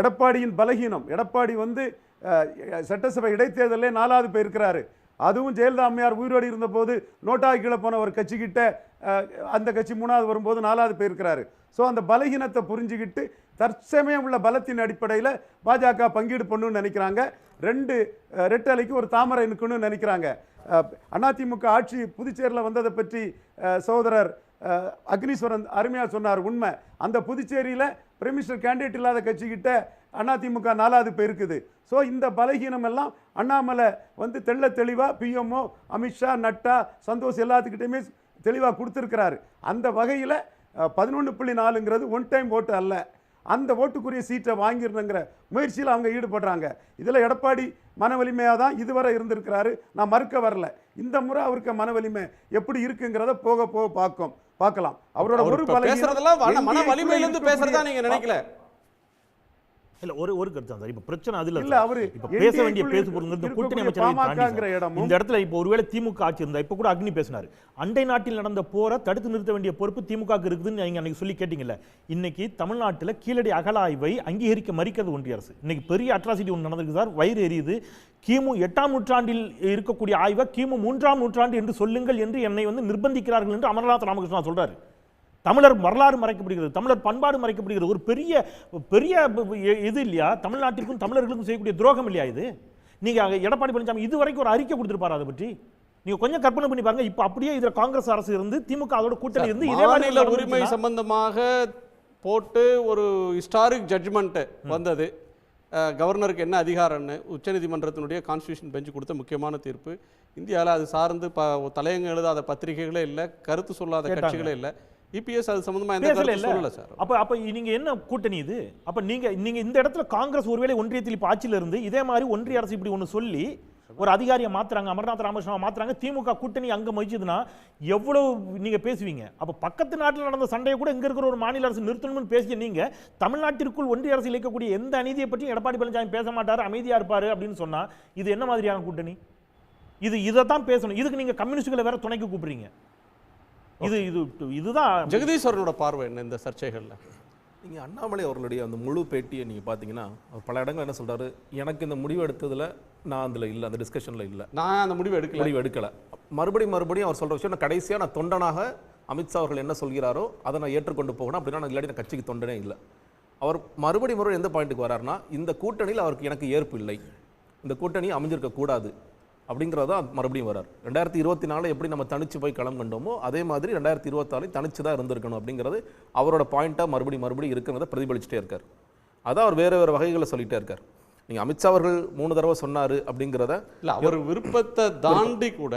எடப்பாடியின் பலகீனம். எடப்பாடி வந்து சட்டசபை இடைத்தேர்தலே 4வது போயிருக்கிறாரு. அதுவும் ஜெயலலிதா அம்மையார் உயிரோடு இருந்தபோது நோட்டா கீழே போன ஒரு கட்சிக்கிட்ட அந்த கட்சி 3வது வரும்போது 4வது போயிருக்கிறாரு. ஸோ அந்த பலகீனத்தை புரிஞ்சுக்கிட்டு தற்சமயம் உள்ள பலத்தின் அடிப்படையில் பாஜக பங்கீடு பண்ணணும்னு நினைக்கிறாங்க. 2 ரெட்டலைக்கு ஒரு தாமரை நிற்கணும்னு நினைக்கிறாங்க. அதிமுக ஆட்சி புதுச்சேரியில் வந்ததை பற்றி சகோதரர் அக்னீஸ்வரன் அருமையாக சொன்னார். உண்மை, அந்த புதுச்சேரியில் பிரைம் மினிஸ்டர் கேண்டிடேட் இல்லாத கட்சிக்கிட்ட அதிமுக 4வது போயிருக்குது. ஸோ இந்த பலகீனம் எல்லாம் அண்ணாமலை வந்து தெளிவாக பிஎம்ஓ அமித்ஷா நட்டா சந்தோஷ் எல்லாத்துக்கிட்டையுமே தெளிவாக கொடுத்துருக்கிறாரு. அந்த வகையில் 11.4ங்கிறது ஒன் டைம் ஓட்டு அல்ல, அந்த ஓட்டுக்குரிய சீட்டை வாங்கிடணுங்கிற முயற்சியில் அவங்க ஈடுபடுறாங்க. இதில் எடப்பாடி மன வலிமையாக தான் இதுவரை இருந்திருக்கிறாரு, நான் மறுக்க வரல. இந்த முறை அவருக்கு மன வலிமை எப்படி இருக்குங்கிறத போக பார்க்கலாம். அவரோட ஒரு மன வலிமையிலிருந்து பேசுறதா நீங்க நினைக்கல? இல்ல ஒரு கருத்து தான் சார். இப்ப பிரச்சனை அதுல இல்ல, அவரு இப்ப பேச வேண்டிய பேச போறது கூட்டணி அமைச்சரவை இந்த இடத்துல இப்ப ஒருவேளை திமுக ஆட்சி இருந்தா, இப்ப கூட அக்னி பேசினாரு, அண்டை நாட்டில் நடந்த போரை தடுத்து நிறுத்த வேண்டிய பொறுப்பு திமுக இருக்குதுன்னு நீங்க அன்னைக்கு சொல்லி கேட்டீங்கல்ல. இன்னைக்கு தமிழ்நாட்டில் கீழடி அகழாய்வை அங்கீகரிக்க மறுக்கிறது ஒன்றிய அரசு. இன்னைக்கு பெரிய அட்ராசிட்டி ஒன்று நடந்திருக்கு சார், வயிறு எரியுது. கிமு 8ஆம் நூற்றாண்டில் இருக்கக்கூடிய ஆய்வை கிமு 3ஆம் நூற்றாண்டு என்று சொல்லுங்கள் என்று என்னை வந்து நிர்பந்திக்கிறார்கள் என்று அமர்நாத் ராமகிருஷ்ணா சொல்றாரு. தமிழர் வரலாறு மறைக்கப்படுகிறது, தமிழர் பண்பாடு மறைக்கப்படுகிறது. ஒரு பெரிய இது இல்லையா? தமிழ்நாட்டிற்கும் தமிழர்களுக்கும் செய்யக்கூடிய துரோகம் இல்லையா இது? நீங்க எடப்பாடி பழனிசாமி இதுவரைக்கும் ஒரு அறிக்கை கொடுத்திருப்பாரு அதை பற்றி? நீங்க கொஞ்சம் கற்பனை பண்ணி பாருங்க. இப்ப அப்படியே இதுல காங்கிரஸ் அரசு இருந்து திமுக அதோட கூட்டணி இருந்து இதே மாநில உரிமை சம்பந்தமாக போட்டு ஒரு ஹிஸ்டாரிக் ஜட்ஜ்மெண்ட் வந்தது. கவர்னருக்கு என்ன அதிகாரம்னு உச்சநீதிமன்றத்தினுடைய கான்ஸ்டியூஷன் பெஞ்ச் கொடுத்த முக்கியமான தீர்ப்பு. இந்தியாவில் அது சார்ந்து தலையங்க எழுதாத பத்திரிகைகளே இல்லை, கருத்து சொல்லாத கட்சிகளே இல்லை. இபிஎஸ் அது சம்பந்தமா எந்த கருத்து சொல்லல சார். அப்ப நீங்க என்ன கூட்டணி இது? அப்ப நீங்க இந்த இடத்துல காங்கிரஸ் ஒருவேளை ஒன்றியத்தில் இப்ப ஆட்சியில இருந்து இதே மாதிரி ஒன்றிய அரசு இப்படி ஒன்று சொல்லி ஒரு அதிகாரியை மாத்துறாங்க, அமர்நாத் ராமகிருஷ்ணன் மாத்துறாங்க, திமுக கூட்டணி அங்க மதிச்சதுன்னா எவ்வளவு நீங்க பேசுவீங்க? அப்ப பக்கத்து நாட்டில் நடந்த சண்டையை கூட இங்க இருக்கிற ஒரு மாநில அரசு நிறுத்தணும்னு பேசிய நீங்க தமிழ்நாட்டிற்குள் ஒன்றிய அரசில் இருக்கக்கூடிய எந்த அநீதியை பற்றி எடப்பாடி பழனிசாமி பேச மாட்டாரு, அமைதியா இருப்பாரு அப்படின்னு சொன்னா இது என்ன மாதிரியான கூட்டணி? இதைத்தான் பேசணும். இதுக்கு நீங்க கம்யூனிஸ்டுகளை வேற துணைக்கு கூப்பிடுறீங்க. இதுதான் ஜெகதீஸ்வரனோட பார்வை என்ன இந்த சர்ச்சைகள்ல? நீங்கள் அண்ணாமலை அவர்களுடைய அந்த முழு பேட்டியை நீங்கள் பார்த்தீங்கன்னா அவர் பல இடங்கள் என்ன சொல்கிறாரு, எனக்கு இந்த முடிவு எடுத்ததில் நான் அதில் இல்லை, அந்த டிஸ்கஷனில் இல்லை, நான் அந்த முடிவு எடுக்கலை. மறுபடியும் அவர் சொல்கிற விஷயம், நான் கடைசியாக நான் தொண்டனாக அமித்ஷா அவர்கள் என்ன சொல்கிறாரோ அதை நான் ஏற்றுக்கொண்டு போகணும், அப்படின்னா நான் இல்லாட்டி நான் கட்சிக்கு தொண்டனே இல்லை. அவர் மறுபடியும் எந்த பாயிண்ட்டுக்கு வராருன்னா, இந்த கூட்டணியில் அவருக்கு எனக்கு ஏற்பு இல்லை, இந்த கூட்டணி அமைஞ்சிருக்க கூடாது அப்படிங்கிறதா மறுபடியும் வரார். 2024 எப்படி நம்ம தனிச்சு போய் களம் கண்டோமோ அதே மாதிரி 2026 தனிச்சு தான் இருந்திருக்கணும் அப்படிங்கிறது அவரோட பாயிண்ட்டாக மறுபடியும் இருக்கிறத பிரதிபலிச்சுட்டே இருக்கார். அதான் அவர் வேறு வகைகளை சொல்லிகிட்டே இருக்கார். நீங்கள் அமித்ஷா அவர்கள் 3 தடவை சொன்னார் அப்படிங்கிறத இல்லை, அவர் விருப்பத்தை தாண்டி கூட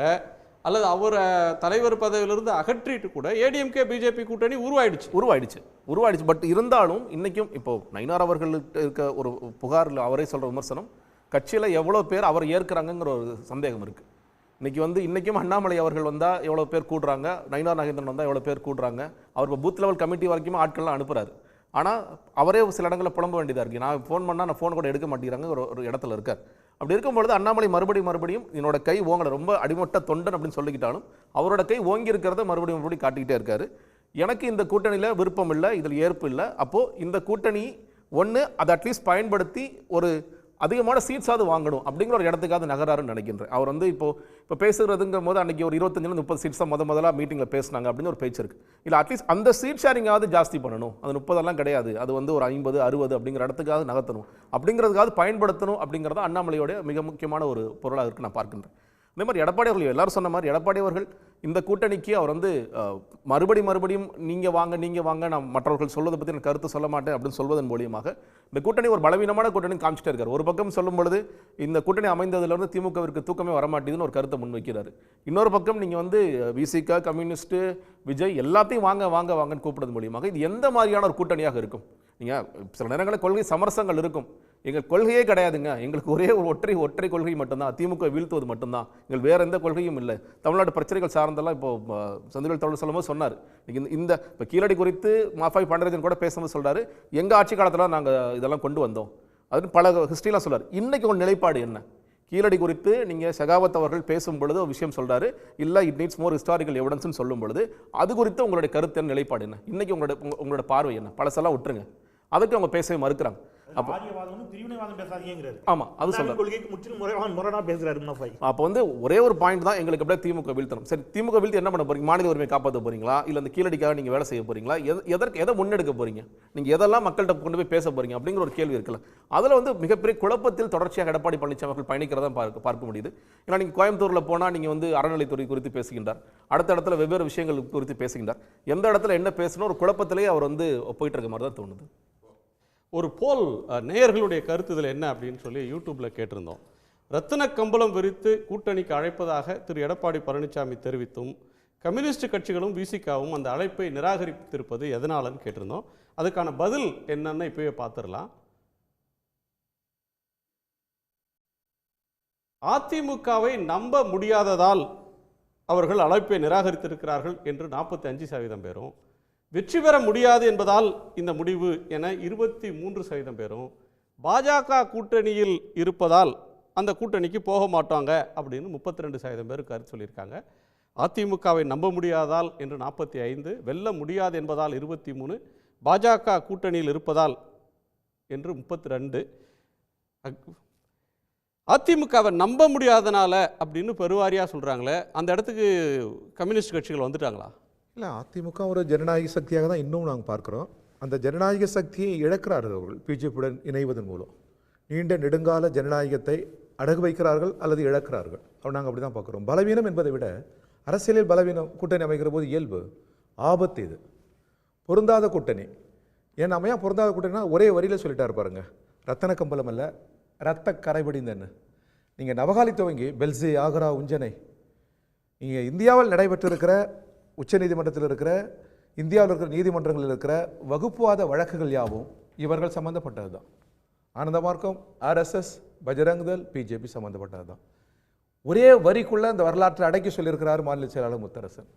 அல்லது அவரை தலைவர் பதவியிலிருந்து அகற்றிட்டு கூட ஏடிஎம்கே பிஜேபி கூட்டணி உருவாயிடுச்சு. பட் இருந்தாலும் இன்னைக்கும் இப்போ நயினார் அவர்கள்ட்ட இருக்க ஒரு புகாரில் அவரே சொல்கிற விமர்சனம், கட்சியில் எவ்வளோ பேர் அவர் ஏற்கிறாங்கிற ஒரு சந்தேகம் இருக்குது. இன்றைக்கும் அண்ணாமலை அவர்கள் வந்தால் எவ்வளோ பேர் கூடுறாங்க, நயினார் நாகேந்திரன் வந்தால் எவ்வளோ பேர் கூடுறாங்க, அவர் இப்போ பூத் லெவல் கமிட்டி வரைக்கும் ஆட்கள்லாம் அனுப்புகிறாரு. ஆனால் அவரே சில இடங்களில் புலம்ப வேண்டியதாக இருக்குது. நான் ஃபோன் பண்ணால் நான் ஃபோன் கூட எடுக்க மாட்டேங்கிறாங்க ஒரு இடத்துல இருக்கார். அப்படி இருக்கும்பொழுது அண்ணாமலை மறுபடியும் என்னோட கை ஓங்கலை, ரொம்ப அடிமட்ட தொண்டன் அப்படின்னு சொல்லிக்கிட்டாலும் அவரோட கை ஓங்கி இருக்கிறத மறுபடியும் காட்டிக்கிட்டே இருக்காரு. எனக்கு இந்த கூட்டணியில் விருப்பம் இல்லை, இதில் ஏற்பு இல்லை. அப்போது இந்த கூட்டணி ஒன்று அதை அட்லீஸ்ட் பயன்படுத்தி ஒரு அதிகமான சீட்ஸாவது வாங்கணும் அப்படிங்கிற ஒரு இடத்துக்காவது நகராருன்னு நினைக்கின்றேன். அவர் இப்போ பேசுகிறதுங்கும் போது அன்றைக்கி ஒரு 25-30 சீட்ஸ் தான் முதல்ல மீட்டிங்கில் பேசினாங்க அப்படின்னு ஒரு பேச்சு இருக்குது. இல்லை அட்லீஸ்ட் அந்த சீட் ஷேரிங்காவது ஜாஸ்தி பண்ணணும், அது 30 கிடையாது, அது ஒரு 50-60 அப்படிங்கிற இடத்துக்காவது நகர்த்தணும், அப்படிங்கிறதுக்காவது பயன்படுத்தணும் அப்படிங்கிறத அண்ணாமலையோட மிக முக்கியமான ஒரு பொருளாக இருக்குது நான் பார்க்கின்றேன். அதே மாதிரி எடப்பாடி அவர்கள் எல்லாரும் சொன்ன மாதிரி எடப்பாடி அவர்கள் இந்த கூட்டணிக்கு அவர் மறுபடியும் நீங்கள் வாங்க நான் மற்றவர்கள் சொல்வதை பற்றி நான் கருத்து சொல்ல மாட்டேன் அப்படின்னு சொல்வதன் மூலியமாக இந்த கூட்டணி ஒரு பலவீனமான கூட்டணி காமிச்சிட்டே இருக்கார். ஒரு பக்கம் சொல்லும் பொழுது இந்த கூட்டணி அமைந்ததிலிருந்து திமுகவிற்கு தூக்கமே வரமாட்டேதுன்னு ஒரு கருத்தை முன்வைக்கிறாரு. இன்னொரு பக்கம் நீங்கள் விசிக, கம்யூனிஸ்ட்டு, விஜய் எல்லாத்தையும் வாங்கன்னு கூப்பிடுறது மூலியமாக இது எந்த மாதிரியான ஒரு கூட்டணியாக இருக்கும்? நீங்கள் சில நேரங்களில் கொள்கை சமரசங்கள் இருக்கும். எங்கள் கொள்கையே கிடையாதுங்க, எங்களுக்கு ஒரே ஒரு ஒற்றை கொள்கை மட்டும்தான், திமுக வீழ்த்துவது மட்டும்தான், எங்கள் வேறு எந்த கொள்கையும் இல்லை. தமிழ்நாட்டு பிரச்சனைகள் சார்ந்தெல்லாம் இப்போ செந்தில் தோழர் சொல்லும்போது சொன்னார். இந்த இப்போ கீழடி குறித்து மாஃபாய் பாண்டராஜன் கூட பேசும்போது சொல்கிறாரு, எங்கள் ஆட்சி காலத்தில் நாங்கள் இதெல்லாம் கொண்டு வந்தோம், அது பல ஹிஸ்ட்ரிலாம் சொல்கிறார். இன்றைக்கி ஒரு நிலைப்பாடு என்ன? கீழடி குறித்து நீங்கள் ஷெகாவத் அவர்கள் பேசும் பொழுது ஒரு விஷயம் சொல்கிறாரு, இல்லை இட் நீட்ஸ் மோர் ஹிஸ்டாரிக்கல் எவிடன்ஸ்னு சொல்லும் பொழுது அது குறித்து உங்களுடைய கருத்து என்ன, நிலைப்பாடு என்ன, இன்றைக்கி உங்களோட பார்வை என்ன? பலசெல்லாம் விட்டுருங்க, அதுக்கு அவங்க பேசவே மறுக்கிறாங்க. அப்போ ஒரே ஒரு பாயிண்ட் தான், எங்களுக்கு அப்படியே திமுக வீழ்த்தணும். சரி, திமுக வீழ்த்தி என்ன பண்ண போறீங்க? மாநில உரிமை காப்பாற்ற போறீங்களா, இல்லை அந்த கீழடிக்காக நீங்க வேலை செய்ய போறீங்களா, எதை முன்னெடுக்க போறீங்க, நீங்க எதெல்லாம் மக்கள்கிட்ட கொண்டு போய் பேச போறீங்க அப்படிங்கிற ஒரு கேள்வி இருக்குல்ல. அதுல மிகப்பெரிய குழப்பத்தில் தொடர்ச்சியாக எடப்பாடி பழனிசாமி அவர்கள் பயணிக்கிறதா பார்க்க முடியுது. ஏன்னா நீங்க கோயம்புத்தூர்ல போனா நீங்க அறநிலைத்துறை குறித்து பேசுகின்றார், அடுத்த இடத்துல வெவ்வேறு விஷயங்கள் குறித்து பேசுகின்றார், எந்த இடத்துல என்ன பேசணும் ஒரு குழப்பத்திலேயே அவர் போயிட்டு இருக்க மாதிரி தான் தோணுது. ஒரு போல் நேயர்களுடைய கருத்துதல் என்ன அப்படின்னு சொல்லி யூடியூப்பில் கேட்டிருந்தோம். ரத்தின கம்பளம் விரித்து கூட்டணிக்கு அழைப்பதாக திரு எடப்பாடி பழனிசாமி தெரிவித்தும் கம்யூனிஸ்ட் கட்சிகளும் விசிகாவும் அந்த அழைப்பை நிராகரித்திருப்பது எதனாலன்னு கேட்டிருந்தோம். அதுக்கான பதில் என்னன்னு இப்போவே பார்த்துடலாம். அதிமுகவை நம்ப முடியாததால் அவர்கள் அழைப்பை நிராகரித்திருக்கிறார்கள் என்று 45% பேரும், வெற்றி பெற முடியாது என்பதால் இந்த முடிவு என 23% பேரும், பாஜக கூட்டணியில் இருப்பதால் அந்த கூட்டணிக்கு போக மாட்டாங்க அப்படின்னு 32% பேர் கருத்து சொல்லியிருக்காங்க. அதிமுகவை நம்ப முடியாதால் என்று 45, வெல்ல முடியாது என்பதால் 23, பாஜக கூட்டணியில் இருப்பதால் என்று 32. அதிமுகவை நம்ப முடியாதனால அப்படின்னு பெருவாரியாக சொல்கிறாங்களே, அந்த இடத்துக்கு கம்யூனிஸ்ட் கட்சிகள் வந்துட்டாங்களா? இல்லை, அதிமுக ஒரு ஜனநாயக சக்தியாக தான் இன்னும் நாங்கள் பார்க்குறோம். அந்த ஜனநாயக சக்தியை இழக்கிறார்கள் அவர்கள் பிஜேபியுடன் இணைவதன் மூலம். நீண்ட நெடுங்கால ஜனநாயகத்தை அடகு வைக்கிறார்கள் அல்லது இழக்கிறார்கள். நாங்கள் அப்படி தான் பார்க்குறோம். பலவீனம் என்பதை விட அரசியலில் பலவீனம் கூட்டணி அமைக்கிற போது இயல்பு, ஆபத்து இது. பொருந்தாத கூட்டணி. ஏன் அமையா பொருந்தாத கூட்டணினா ஒரே வரியில் சொல்லிட்டாரு பாருங்க, ரத்தன கம்பளம் அல்ல, ரத்த கரைபடிந்தன்னு. நீங்கள் நவகாலி துவங்கி பெல்சி, ஆக்ரா, உஞ்சனை, இங்கே இந்தியாவில் நடைபெற்றிருக்கிற உச்சநீதிமன்றத்தில் இருக்கிற, இந்தியாவில் இருக்கிற நீதிமன்றங்களில் இருக்கிற வகுப்புவாத வழக்குகள் யாவும் இவர்கள் சம்மந்தப்பட்டது தான். ஆனந்த மார்க்கம், RSS, பஜரங்தள், பிஜேபி சம்மந்தப்பட்டது தான். ஒரே வரிக்குள்ளே இந்த வரலாற்றை அடக்கி சொல்லியிருக்கிறார் மாநில செயலாளர் முத்தரசன்.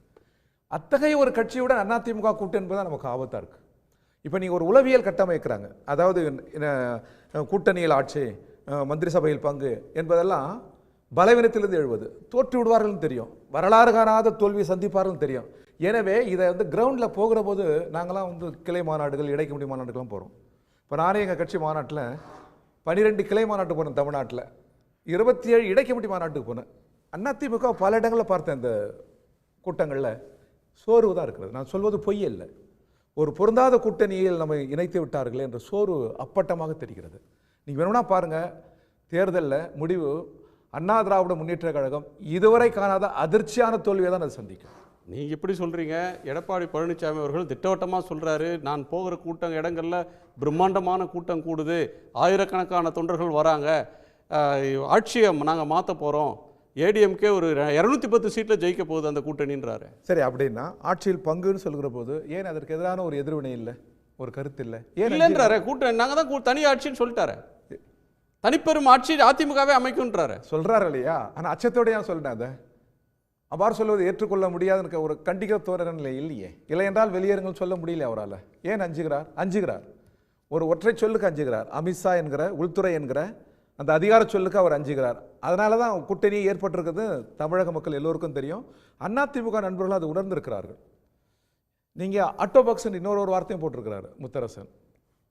அத்தகைய ஒரு கட்சியுடன் அதிமுக கூட்டணி என்பது நமக்கு ஆபத்தாக இருக்குது. இப்போ நீங்கள் ஒரு உளவியல் கட்டமைக்கிறாங்க, அதாவது கூட்டணியில் ஆட்சி, மந்திரி சபையில் பங்கு என்பதெல்லாம் பலவீனத்திலிருந்து எழுவது. தோற்று விடுவார்கள்னு தெரியும், வரலாறு காணாத தோல்வியை சந்திப்பார்கள் தெரியும். எனவே இதை கிரவுண்டில் போகிற போது நாங்களாம் கிளை மாநாடுகள், இடைக்கமிட்டி மாநாடுகள்லாம் போகிறோம். இப்போ நானே எங்கள் கட்சி மாநாட்டில் 12 கிளை மாநாட்டு போனேன் தமிழ்நாட்டில், 27 இடைக்கமிட்டி மாநாட்டுக்கு போனேன். அதிமுக பல இடங்களில் பார்த்தேன். இந்த கூட்டங்களில் சோர்வு தான் இருக்கிறது. நான் சொல்வது பொய் இல்லை. ஒரு பொருந்தாத கூட்டணியில் நம்ம இணைத்து விட்டார்களே என்ற சோர்வு அப்பட்டமாக தெரிகிறது. நீங்கள் வேணும்னா பாருங்கள், தேர்தலில் முடிவு அண்ணா திராவிட முன்னேற்ற கழகம் இதுவரை காணாத அதிர்ச்சியான தோல்வியை தான் அது சந்திக்கும். நீங்கள் எப்படி சொல்கிறீங்க? எடப்பாடி பழனிசாமி அவர்கள் திட்டவட்டமாக சொல்கிறாரு, நான் போகிற கூட்டம் இடங்களில் பிரம்மாண்டமான கூட்டம் கூடுது, ஆயிரக்கணக்கான தொண்டர்கள் வராங்க, ஆட்சியை நாங்கள் மாற்ற போகிறோம், ஏடிஎம்கே ஒரு 210 சீட்டில் ஜெயிக்க போகுது அந்த கூட்டணின்றாரு. சரி, அப்படின்னா ஆட்சியில் பங்குன்னு சொல்கிற போது ஏன் அதற்கு எதிரான ஒரு எதிர்வினை இல்லை, ஒரு கருத்து இல்லை, ஏன் இல்லைன்றாரு? கூட்டணி நாங்கள் தான் தனி ஆட்சின்னு சொல்லிட்டாரு, தனிப்பெரும் ஆட்சி அதிமுகவே அமைக்கும்ன்றாரு சொல்கிறாரு இல்லையா? ஆனால் அச்சத்தோடு ஏன் சொல்லிட்டேன் அதை? அவ்வாறு சொல்வது ஏற்றுக்கொள்ள முடியாதுன்னு ஒரு கண்டிக்கிற தோரணை இல்லையே. இல்லை என்றால் வெளியேறுங்கள் சொல்ல முடியல அவரால். ஏன் அஞ்சுகிறார்? ஒரு ஒற்றை சொல்லுக்கு அஞ்சுகிறார். அமித்ஷா என்கிற, உள்துறை என்கிற அந்த அதிகார சொல்லுக்கு அவர் அஞ்சுகிறார். அதனால தான் கூட்டணி ஏற்பட்டிருக்கிறது தமிழக மக்கள் எல்லோருக்கும் தெரியும். அதிமுக நண்பர்கள் அதை உணர்ந்திருக்கிறார்கள். நீங்கள் ஆட்டோ பாக்ஸ் இன்னொரு வார்த்தையும் போட்டிருக்கிறாரு முத்தரசன்.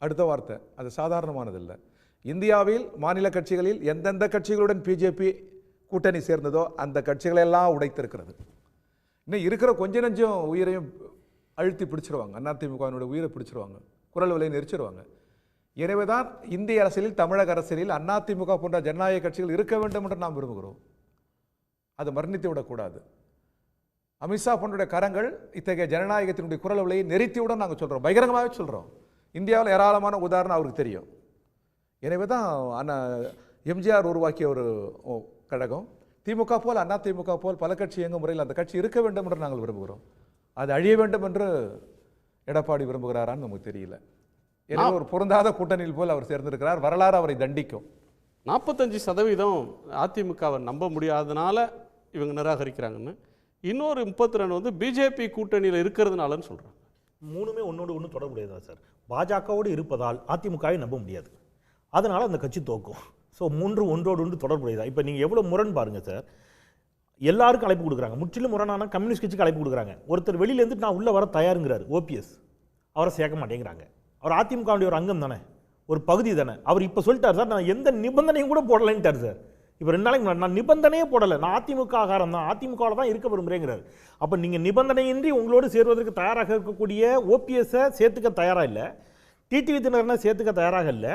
அடுத்த வார்த்தை அது சாதாரணமானதில்லை. இந்தியாவில் மாநில கட்சிகளில் எந்தெந்த கட்சிகளுடன் பிஜேபி கூட்டணி சேர்ந்ததோ அந்த கட்சிகளெல்லாம் உடைத்திருக்கிறது. இன்னும் இருக்கிற கொஞ்ச நஞ்சம் உயிரையும் அழுத்தி பிடிச்சிருவாங்க, அதிமுகவினுடைய உயிரை பிடிச்சிருவாங்க, குரல் விலையை நெரிச்சிருவாங்க. எனவே தான் இந்திய அரசியலில், தமிழக அரசியலில் அதிமுக போன்ற ஜனநாயக கட்சிகள் இருக்க வேண்டும் என்று நாம் விரும்புகிறோம். அதை மரணித்து விடக்கூடாது. அமித்ஷா போன்ற கரங்கள் இத்தகைய ஜனநாயகத்தினுடைய குரல் விலையை நெறித்திவிட நாங்கள் சொல்கிறோம், பகிரங்கமாகவே சொல்கிறோம். இந்தியாவில் ஏராளமான உதாரணம் அவருக்கு தெரியும். எனவே தான் எம்ஜிஆர் உருவாக்கிய ஒரு கழகம் திமுக போல், அதிமுக போல் பல கட்சி இயங்கும் முறையில் அந்த கட்சி இருக்க வேண்டும் என்று நாங்கள் விரும்புகிறோம். அது அழிய வேண்டும் என்று எடப்பாடி விரும்புகிறாரான்னு நமக்கு தெரியல. எனவே ஒரு பொருந்தாத கூட்டணியில் போல் அவர் சேர்ந்திருக்கிறார். வரலாறு அவரை தண்டிக்கும். 45% அதிமுகவை நம்ப முடியாதனால இவங்க நிராகரிக்கிறாங்கன்னு, இன்னொரு 32 பிஜேபி கூட்டணியில் இருக்கிறதுனாலன்னு சொல்கிறாங்க. மூணுமே ஒன்றோடு ஒன்று தொடர்புடையதா சார்? பாஜகவோடு இருப்பதால் அதிமுகவை நம்ப முடியாது, அதனால் அந்த கட்சி தோக்கும். ஸோ மூன்று ஒன்றோடு ஒன்று தொடர்புடையதா? இப்போ நீங்கள் எவ்வளோ முரண் பாருங்கள் சார். எல்லாருக்கும் அழைப்பு கொடுக்குறாங்க, முற்றிலும் முரணான கம்யூனிஸ்ட் கட்சிக்கு அழைப்பு கொடுக்குறாங்க. ஒருத்தர் வெளியிலேருந்து நான் உள்ளே வர தயாருங்கிறார், ஓபிஎஸ், அவரை சேர்க்க மாட்டேங்கிறாங்க. அவர் அதிமுகவுடைய ஒரு அங்கம் தானே, ஒரு பகுதி தானே. அவர் இப்போ சொல்லிட்டார் சார், நான் எந்த நிபந்தனையும் கூட போடலைன்ட்டார் சார். இப்போ 2 நாளைக்கு முன்னாடி நான் நிபந்தனையே போடலை, நான் அதிமுக ஆகாரம் தான், அதிமுகவில் தான் இருக்க விரும்புகிறேங்கிறார். அப்போ நீங்கள் நிபந்தனையின்றி உங்களோடு சேர்வதற்கு தயாராக இருக்கக்கூடிய ஓபிஎஸ்ஸை சேர்த்துக்க தயாராக இல்லை, டிடிவி தினகரனை சேர்த்துக்க தயாராக இல்லை,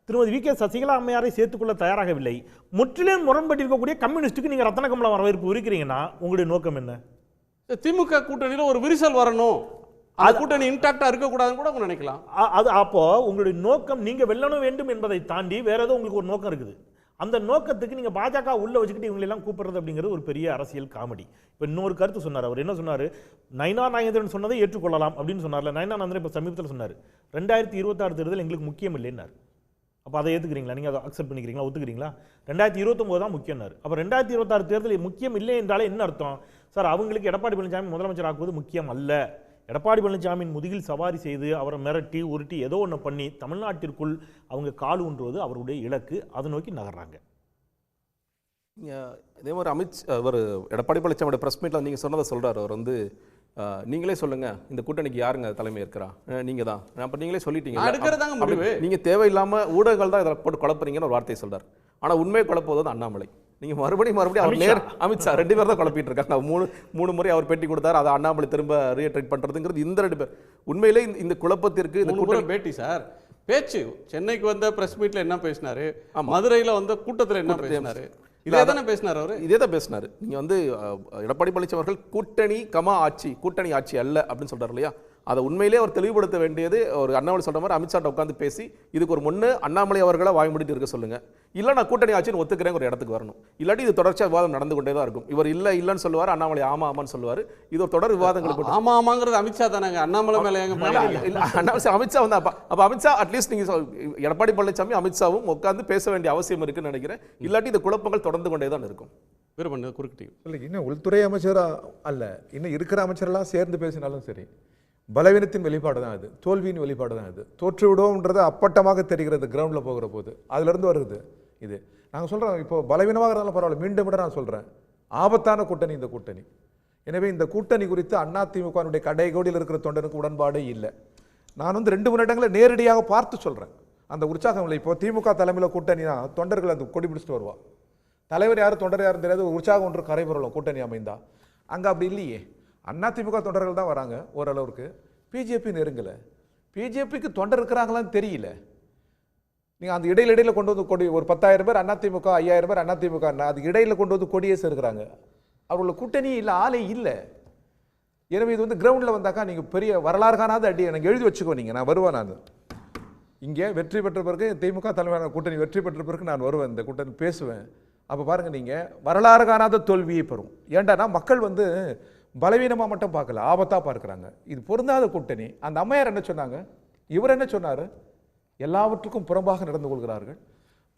திருமதி வி கே சசிகலா அம்மையாரை சேர்த்துக்கொள்ள தயாராகவில்லை. முற்றிலும் முரண்பட்டிருக்கக்கூடிய கம்யூனிஸ்டுக்கு நீங்கள் ரத்தன கமல வரவேற்பு இருக்கிறீங்கன்னா உங்களுடைய நோக்கம் என்ன? திமுக கூட்டணியில் ஒரு விரிசல் வரணும், அது கூட்டணி இன்டாக்டா இருக்கக்கூடாதுன்னு கூட அவங்க நினைக்கலாம். அது அப்போ உங்களுடைய நோக்கம் நீங்கள் வெல்லணும் வேண்டும் என்பதை தாண்டி வேற ஏதோ உங்களுக்கு ஒரு நோக்கம் இருக்குது. அந்த நோக்கத்துக்கு நீங்கள் பாஜக உள்ள வச்சுக்கிட்டு இவங்களெல்லாம் கூப்பிடுறது அப்படிங்கிறது ஒரு பெரிய அரசியல் காமெடி. இப்போ இன்னொரு கருத்து சொன்னார். அவர் என்ன சொன்னார்? நயினார் நாகேந்திரன் சொன்னதை ஏற்றுக்கொள்ளலாம் அப்படின்னு சொன்னார்ல. நயினார் நாகேந்திரன் இப்போ சமீபத்தில் சொன்னார் 2026 தேர்தல் எங்களுக்கு முக்கியம் இல்லைன்னார். அப்போ அதை ஏற்றுக்கிறீங்களா? நீங்கள் அதை அக்செப்ட் பண்ணிக்கிறீங்களா, ஒத்துக்கிறீங்களா? 2029 தான் முக்கியம்னார். அப்போ 2026 தேர்தல் முக்கியம் இல்லை என்றாலே என்ன அர்த்தம் சார்? அவங்களுக்கு எடப்பாடி பழனிசாமி முதலமைச்சர் ஆக்குவது முக்கியம் அல்ல. எடப்பாடி பழனிசாமியின் முதுகில் சவாரி செய்து அவரை மிரட்டி உருட்டி ஏதோ ஒன்று பண்ணி தமிழ்நாட்டிற்குள் அவங்க கால் ஊன்றுவது அவருடைய இலக்கு. அதை நோக்கி நகர்றாங்க. இதே மாதிரி அவர் எடப்பாடி பழனிசாமியோட ப்ரெஸ் மீட்டில் நீங்கள் சொன்னதை சொல்கிறார். அவர் நீங்களே சொல்லுங்கள், இந்த கூட்டணிக்கு யாருங்க தலைமை இருக்கிறா? நீங்கள் தான். அப்போ நீங்களே சொல்லிட்டீங்க, நீங்கள் தேவையில்லாமல் ஊடகங்கள் தான் இதில் போட்டு குழப்பறீங்கன்னு ஒரு வார்த்தையை சொல்கிறார். ஆனால் உண்மையை குழப்புவது அண்ணாமலை. நீங்கள் மறுபடியும் அவர் அமித்ஷா 2 பேர் தான் குழப்பிட்டு இருக்காங்க. 3 முறை அவர் பேட்டி கொடுத்தார், அதை அண்ணாமலை திரும்ப ரீட்ரைட் பண்ணுறதுங்கிறது இந்த 2 பேர். உண்மையிலே இந்த குழப்பத்திற்கு இந்த கூட்டணி பேட்டி சார் பேச்சு. சென்னைக்கு வந்த பிரஸ் மீட்ல என்ன பேசினாரு, மதுரையில் வந்த கூட்டத்தில் என்ன பேசினாரு, இதே தானே பேசினார். அவர் இதே தான் பேசினார். நீங்கள் எடப்பாடி பழனிசாமி அவர்கள் கூட்டணி ஆட்சி, கூட்டணி ஆட்சி அல்ல அப்படின்னு சொல்கிறார் இல்லையா? அதை உண்மையிலே அவர் தெளிவுபடுத்த வேண்டியது ஒரு அண்ணாமலை சொல்ற மாதிரி அமித்ஷாட்ட உட்காந்து பேசி இதுக்கு ஒரு முன்னு அண்ணாமலை அவர்களை வாய் மூடிட்டு இருக்க சொல்லுங்க, இல்லை நான் கூட்டணி ஆட்சின்னு ஒத்துக்கிறேன் ஒரு இடத்துக்கு வரணும். இல்லாட்டி இது தொடர்ச்சியாக விவாதம் நடந்து கொண்டே தான் இருக்கும். இவர் இல்லைன்னு சொல்லுவார், அண்ணாமலை ஆமான்னு சொல்லுவார். இது ஒரு தொடர் விவாதங்களுக்கு ஆமாங்கிறது அமித்ஷா தானேங்க, அண்ணாமலை மேலே அமித்ஷா வந்து அப்போ அமித்ஷா அட்லீஸ்ட் நீங்கள் எடப்பாடி பழனிசாமி அமித்ஷாவும் உட்காந்து பேச வேண்டிய அவசியம் இருக்குன்னு நினைக்கிறேன். இல்லாட்டி இந்த குழப்பங்கள் தொடர்ந்து கொண்டே தான் இருக்கும். வீரமணி குறுக்கிட்டீங்க. இல்லை, இன்னும் உள்துறை அமைச்சராக அல்ல, இன்னும் இருக்கிற அமைச்சரெல்லாம் சேர்ந்து பேசினாலும் சரி, பலவீனத்தின் வெளிப்பாடு தான் அது, தோல்வியின் வெளிப்பாடு தான் அது. தோற்று விடுவோம்ன்றது அப்பட்டமாக தெரிகிறது கிரவுண்டில் போகிற போது, அதுலேருந்து வருது இது. நாங்கள் சொல்கிறோம், இப்போ பலவீனமாக இருந்தாலும் பரவாயில்ல, மீண்டும் விட நான் சொல்கிறேன், ஆபத்தான கூட்டணி இந்த கூட்டணி. எனவே இந்த கூட்டணி குறித்து அதிமுகவினுடைய கடைகோடியில் இருக்கிற தொண்டனுக்கு உடன்பாடே இல்லை. நான் வந்து 2-3 இடங்களை நேரடியாக பார்த்து சொல்கிறேன். அந்த உற்சாகம் இல்லை. இப்போ திமுக தலைமையில் கூட்டணினா தொண்டர்கள் அந்த கொடி பிடிச்சிட்டு வருவா, தலைவர் யாரும் தொண்டர் யாரும் தெரியாது, ஒரு உற்சாகம் ஒன்று கரைபுரலும் கூட்டணி அமைந்தா. அங்கே அப்படி இல்லையே, அதிமுக தொண்டர்கள் தான் வராங்க ஓரளவுக்கு. பிஜேபி நெருங்கலை. பிஜேபிக்கு தொண்டர் இருக்கிறாங்களான்னு தெரியல. நீங்கள் அந்த இடையில கொண்டு வந்து கொடி, ஒரு 10,000 பேர் அதிமுக, 5,000 பேர் அதிமுக, அது இடையில கொண்டு வந்து கொடியே சேர்க்கிறாங்க. அவர்களோட கூட்டணி இல்லை, ஆளே இல்லை. எனவே இது வந்து கிரவுண்டில் வந்தாக்கா நீங்கள் பெரிய வரலாறு காணாத அடி எனக்கு எழுதி வச்சுக்கோ. நீங்கள் நான் வருவேன், நான் இங்கே வெற்றி பெற்ற பிறகு திமுக தலைமையான கூட்டணி வெற்றி பெற்ற பிறகு நான் வருவேன், இந்த கூட்டணி பேசுவேன். அப்போ பாருங்கள், நீங்கள் வரலாறு காணாத தோல்வியை பெறும். ஏண்டானா மக்கள் வந்து பலவீனமாக மட்டும் பார்க்கல, ஆபத்தாக பார்க்குறாங்க. இது பொருந்தாத கூட்டணி. அந்த அம்மையார் என்ன சொன்னாங்க, இவர் என்ன சொன்னார், எல்லாவற்றுக்கும் புறம்பாக நடந்து கொள்கிறார்கள்.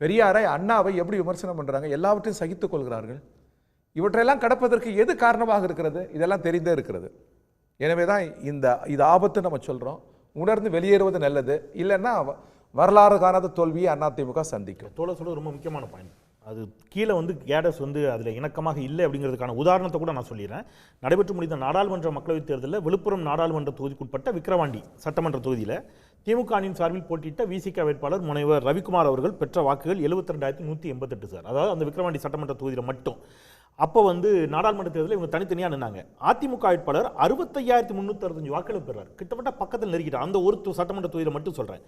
பெரியாரை அண்ணாவை எப்படி விமர்சனம் பண்ணுறாங்க, எல்லாவற்றையும் சகித்துக் கொள்கிறார்கள். இவற்றையெல்லாம் கடப்பதற்கு எது காரணமாக இருக்கிறது, இதெல்லாம் தெரிந்தே இருக்கிறது. எனவே தான் இது ஆபத்து நம்ம சொல்கிறோம். உணர்ந்து வெளியேறுவது நல்லது, இல்லைன்னா வரலாறு காணாத தோல்வியை அதிமுக சந்திக்கும். தோழர் சொல்ல ரொம்ப முக்கியமான பாயிண்ட். அது கீழே வந்து கேடஸ் வந்து அதில் இணக்கமாக இல்லை அப்படிங்கிறதுக்கான உதாரணத்தை கூட நான் சொல்லிடுறேன். நடைபெற்று முடிந்த நாடாளுமன்ற மக்களவைத் தேர்தலில் விழுப்புரம் நாடாளுமன்ற தொகுதிக்குட்பட்ட விக்கிரவாண்டி சட்டமன்ற தொகுதியில் திமுக அணியின் சார்பில் போட்டியிட்ட விசிக வேட்பாளர் முனைவர் ரவிக்குமார் அவர்கள் பெற்ற வாக்குகள் 72,188 சார். அதாவது அந்த விக்கிரவாண்டி சட்டமன்ற தொகுதியில் மட்டும். அப்போ வந்து நாடாளுமன்ற தேர்தலில் இவங்க தனித்தனியாக நின்னாங்க. அதிமுக வேட்பாளர் 65,365 வாக்குகள் பெறார். கிட்டத்தட்ட பக்கத்தில் நெருக்கிட்டார். அந்த ஒரு சட்டமன்ற தொகுதியில் மட்டும் சொல்கிறேன்.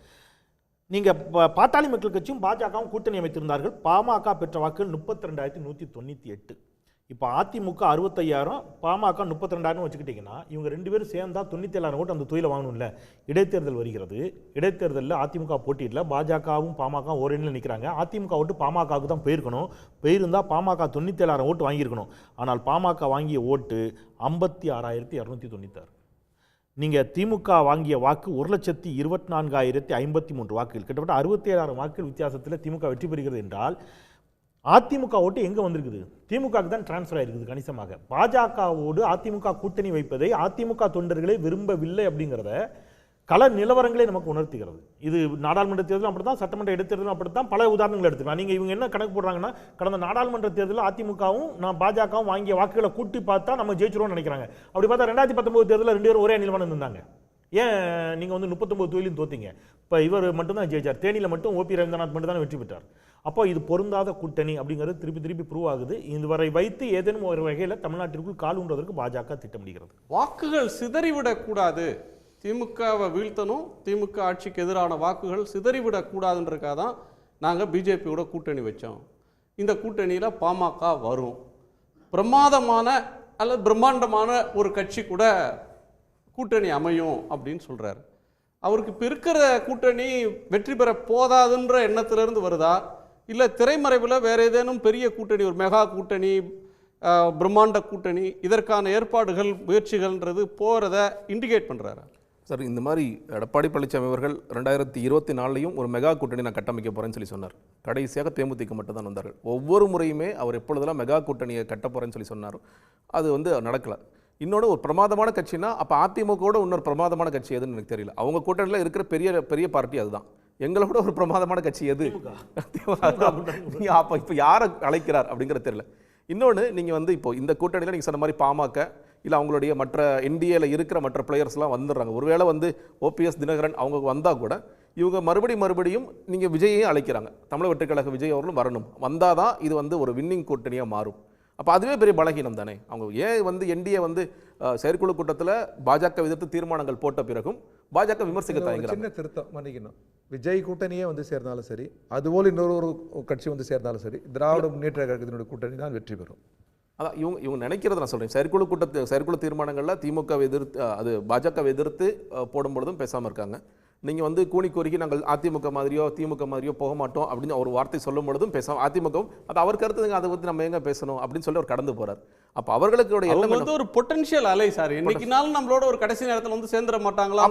நீங்கள் பாட்டாளி மக்கள் கட்சியும் பாஜகவும் கூட்டணி அமைத்திருந்தார்கள். பாமக பெற்ற வாக்குகள் 32,198. இப்போ அதிமுக 65,000, பாமக 32,000 வச்சுக்கிட்டிங்கன்னா இவங்க 2 பேரும் சேர்ந்தா 97,000 ஓட்டு அந்த தொகுதியில் வாங்கணும்ல. இடைத்தேர்தல் வருகிறது. இடைத்தேர்தலில் அதிமுக போட்டியில் பாஜகவும் பாமக ஒரு எண்ணில் நிற்கிறாங்க. அதிமுக ஓட்டு பாமகவுக்கு தான் போயிருக்கணும். போயிருந்தால் பாமக 97,000 ஓட்டு வாங்கியிருக்கணும். ஆனால் பாமக வாங்கிய ஓட்டு 56,296. நீங்கள் திமுக வாங்கிய வாக்கு 1,24,053 வாக்குகள், கிட்டத்தட்ட 67,000 வாக்குகள் வித்தியாசத்தில் திமுக வெற்றி பெறுகிறது என்றால் அதிமுக ஓட்டு எங்கே வந்திருக்குது, திமுகவுக்கு தான் டிரான்ஸ்ஃபர் ஆகிருக்குது கணிசமாக. பாஜகவோடு அதிமுக கூட்டணி வைப்பதை அதிமுக தொண்டர்களே விரும்பவில்லை அப்படிங்கிறத கள நிலவரங்களே நமக்கு உணர்த்துகிறது. இது நாடாளுமன்ற தேர்தலும் அப்படி தான், சட்டமன்ற இடைத்தேர்தலும் அப்படி தான். பல உதாரணங்கள் எடுத்துக்கலாம். நீங்கள் இவங்க என்ன கணக்கு போடுறாங்கன்னா, கடந்த நாடாளுமன்ற தேர்தலில் அதிமுகவும் பாஜகவும் வாங்கிய வாக்குகளை கூட்டி பார்த்தா நம்ம ஜெயிச்சிருவோம்னு நினைக்கிறாங்க. அப்படி பார்த்தா 2019 தேர்தலில் 2 பேரும் ஒரே அணியில் இருந்தாங்க. ஏன் நீங்கள் வந்து 39 தொகுதியிலும் தோத்தீங்க? இப்போ இவர் மட்டும்தான் ஜெயிச்சார். தேனியில் மட்டும் ஓபி ரவீந்திரநாத் மட்டும் தான் வெற்றி பெற்றார். அப்போ இது பொருந்தாத கூட்டணி அப்படிங்கிறது திருப்பி ப்ரூவ் ஆகுது. இதுவரை வைத்து ஏதேனும் ஒரு வகையில் தமிழ்நாட்டிற்குள் கால் ஊன்றதற்கு பாஜக திட்டமிடுகிறது. வாக்குகள் சிதறிவிடக்கூடாது, திமுகவை வீழ்த்தணும், திமுக ஆட்சிக்கு எதிரான வாக்குகள் சிதறிவிடக்கூடாதுன்றக்காக தான் நாங்கள் பிஜேபியோட கூட்டணி வச்சோம். இந்த கூட்டணியில் பாமக வரும், பிரமாதமான அல்லது பிரம்மாண்டமான ஒரு கட்சி கூட கூட்டணி அமையும் அப்படின்னு சொல்கிறார். அவருக்கு இப்போ இருக்கிற கூட்டணி வெற்றி பெற போதாதுன்ற எண்ணத்திலிருந்து வருதா, இல்லை திரைமறைவில் வேறு ஏதேனும் பெரிய கூட்டணி, ஒரு மெகா கூட்டணி, பிரம்மாண்ட கூட்டணி, இதற்கான ஏற்பாடுகள் முயற்சிகள்ன்றது போகிறத இண்டிகேட் பண்ணுறாரு சார்? இந்த மாதிரி எடப்பாடி பழனிசாமி அவர்கள் 2024 ஒரு மெகா கூட்டணி நான் கட்டமைக்க போகிறேன்னு சொல்லி சொன்னார். கடைசியாக தேமுதிக மட்டும் தான் வந்தார்கள். ஒவ்வொரு முறையுமே அவர் எப்பொழுதெல்லாம் மெகா கூட்டணியை கட்ட போகிறேன்னு சொல்லி சொன்னார், அது வந்து நடக்கலை. இன்னொன்று, ஒரு பிரமாதமான கட்சினா அப்போ அதிமுகவோட இன்னொரு பிரமாதமான கட்சி எதுன்னு எனக்கு தெரியல. அவங்க கூட்டணியில் இருக்கிற பெரிய பார்ட்டி அதுதான். எங்களோட ஒரு பிரமாதமான கட்சி எது? அப்போ இப்போ யாரை அழைக்கிறார் அப்படிங்கிறது தெரியல. இன்னொன்று, நீங்கள் வந்து இப்போ இந்த கூட்டணியில் நீங்கள் சொன்ன மாதிரி பாமக இல்லை அவங்களுடைய மற்ற என்டிஏல இருக்கிற மற்ற பிளேயர்ஸ்லாம் வந்துடுறாங்க. ஒருவேளை வந்து ஓபிஎஸ் தினகரன் அவங்க வந்தால் கூட இவங்க மறுபடியும் நீங்கள் விஜயையும் அழைக்கிறாங்க. தமிழக வெற்றி கழக விஜய் அவர்களும் வரணும். வந்தால் தான் இது வந்து ஒரு வின்னிங் கூட்டணியாக மாறும். அப்போ அதுவே பெரிய பலகீனம் தானே. அவங்க ஏன் வந்து என்டிஏ வந்து செயற்குழு கூட்டத்தில் பாஜக எதிர்த்து தீர்மானங்கள் போட்ட பிறகும் பாஜக விமர்சிக்க தயங்குறாங்க. சின்ன திருத்தம் மன்னிக்கணும், விஜய் கூட்டணியே வந்து சேர்ந்தாலும் சரி, அதுபோல் இன்னொரு கட்சி வந்து சேர்ந்தாலும் சரி, திராவிட முன்னேற்ற கழகத்தினுடைய கூட்டணி தான் வெற்றி பெறும். அதான் இவங்க நினைக்கிறத நான் சொல்கிறேன். செயற்குழு தீர்மானங்களில் திமுகவை எதிர்த்து அது பாஜகவை எதிர்த்து போடும்பொழுதும் பேசாமல் இருக்காங்க. நீங்கள் வந்து கூனி கோரிக்கை நாங்கள் அதிமுக மாதிரியோ திமுக மாதிரியோ போக மாட்டோம் அப்படின்னு ஒரு வார்த்தை சொல்லும் பொழுதும் பேசாமல் அதிமுகவும் அது அவர் கருத்துங்க, அதை பற்றி நம்ம எங்கே பேசணும் அப்படின்னு சொல்லி அவர் கடந்து போகிறார். அப்போ அவர்களுக்கு அவங்க வந்து ஒரு பொட்டன்ஷியல் அலை சார், இன்னைக்கு நாள் நம்மளோட ஒரு கடைசி நேரத்தில் வந்து சேர்ந்துட மாட்டாங்களா?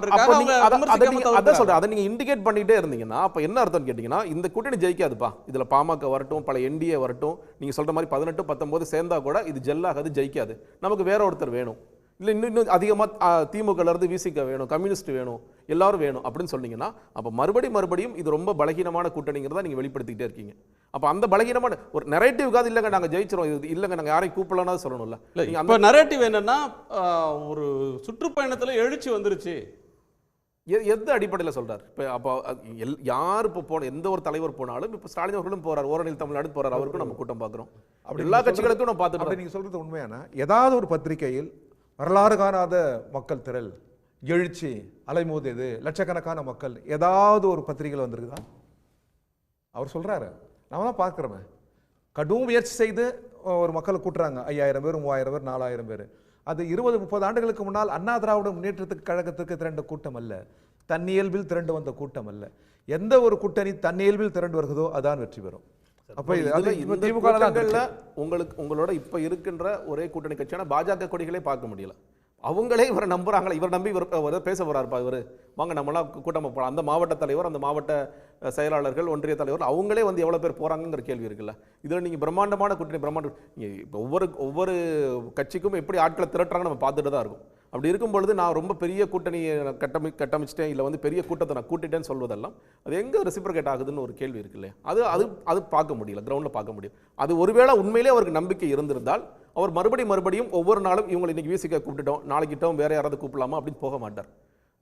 அதான் சொல்கிறேன். அதை நீங்கள் இண்டிகேட் பண்ணிகிட்டே இருந்தீங்கன்னா அப்போ என்ன அர்த்தம் கேட்டிங்கன்னா இந்த கூட்டணி ஜெயிக்காதுப்பா. இதில் பாமக வரட்டும், பல என்டிஏ வரட்டும், நீங்கள் சொல்கிற மாதிரி 18, 19 சேர்ந்தா கூட இது ஜெல்லாகாது, ஜெயிக்காது. நமக்கு வேற ஒருத்தர் வேணும், இல்லை இன்னும் அதிகமாக திமுகலேருந்து விசிக வேணும், கம்யூனிஸ்ட் வேணும், எல்லாரும் வேணும் அப்படின்னு சொன்னீங்கன்னா அப்போ மறுபடியும் இது ரொம்ப பலகீனமான கூட்டணிங்கிறத நீங்கள் வெளிப்படுத்திக்கிட்டே இருக்கீங்க. அப்போ அந்த பலகீனமான ஒரு நரேட்டிவ்காது இல்லைங்க நாங்கள் ஜெயிச்சிரும், இது இல்லைங்க நாங்கள் யாரையும் கூப்பிடலான்னு சொல்லணும்ல. இப்போ நரேட்டிவ் என்னன்னா ஒரு சுற்றுப்பயணத்தில் எழுச்சி வந்துருச்சு, எந்த அடிப்படையில் சொல்கிறார்? இப்போ அப்போ யார் இப்போ எந்த ஒரு தலைவர் போனாலும் இப்போ ஸ்டாலின் அவர்களும் போகிறார், ஓரணியில் தமிழ்நாடு போகிறார், அவருக்கும் நம்ம கூட்டம் பார்க்குறோம், அப்படி எல்லா கட்சிகளுக்கும் நம்ம பார்த்துட்டு. நீங்கள் சொல்கிறது உண்மையான ஏதாவது ஒரு பத்திரிகையில் வரலாறு காணாத மக்கள் திரள், எழுச்சி, அலைமோதியது, லட்சக்கணக்கான மக்கள், ஏதாவது ஒரு பத்திரிகையில் வந்திருக்குதா? அவர் சொல்கிறாரு, நம்ம தான் பார்க்குறோமே. கடும் முயற்சி செய்து ஒரு மக்களை கூட்டுறாங்க, 5000 பேர், 3000 பேர், 4000 பேர். அது 20-30 ஆண்டுகளுக்கு முன்னால் அண்ணா திராவிட முன்னேற்றத்துக்கு கழகத்திற்கு திரண்ட கூட்டம் அல்ல, தன்னியல்பில் திரண்டு வந்த கூட்டம் அல்ல. எந்த ஒரு கூட்டணி தன்னியல்பில் திரண்டு வருகிறதோ அதான் வெற்றி பெறும். அப்போ உங்களோட இப்போ இருக்கின்ற ஒரே கூட்டணி கட்சியான பாஜக கொடிகளே பார்க்க முடியல. அவங்களே இவரை நம்புறாங்களா? இவர் நம்பி இவர் பேச போறாருப்பா, இவர் வாங்க நம்மளாம் கூட்டம் போகலாம். அந்த மாவட்ட தலைவர், அந்த மாவட்ட செயலாளர்கள், ஒன்றிய தலைவர், அவங்களே வந்து எவ்வளோ பேர் போகிறாங்கிற கேள்வி இருக்குல்ல. இதில் நீங்கள் பிரம்மாண்டமான கூட்டணி, ஒவ்வொரு கட்சிக்கும் எப்படி ஆட்களை திரட்டுறாங்கன்னு நம்ம பார்த்துட்டு தான் இருக்கும். அப்படி இருக்கும் பொழுது நான் ரொம்ப பெரிய கூட்டணியை கட்டமைச்சிட்டேன், இல்லை வந்து பெரிய கூட்டத்தை நான் கூட்டிட்டேன்னு சொல்வதெல்லாம் அது எங்கே ரெசிப்ரோகேட் ஆகுதுன்னு ஒரு கேள்வி இருக்கு இல்லையா? அது பார்க்க முடியல, கிரவுண்டில் பார்க்க முடியும். அது ஒருவேளை உண்மையிலே அவருக்கு நம்பிக்கை இருந்திருந்தால் அவர் மறுபடியும் ஒவ்வொரு நாளும் இவங்களை இன்னைக்கு விசிக்க கூப்பிட்டுட்டோம், நாளைக்கிட்டோம் வேற யாராவது கூப்பிடலாமா அப்படின்னு போக மாட்டார்.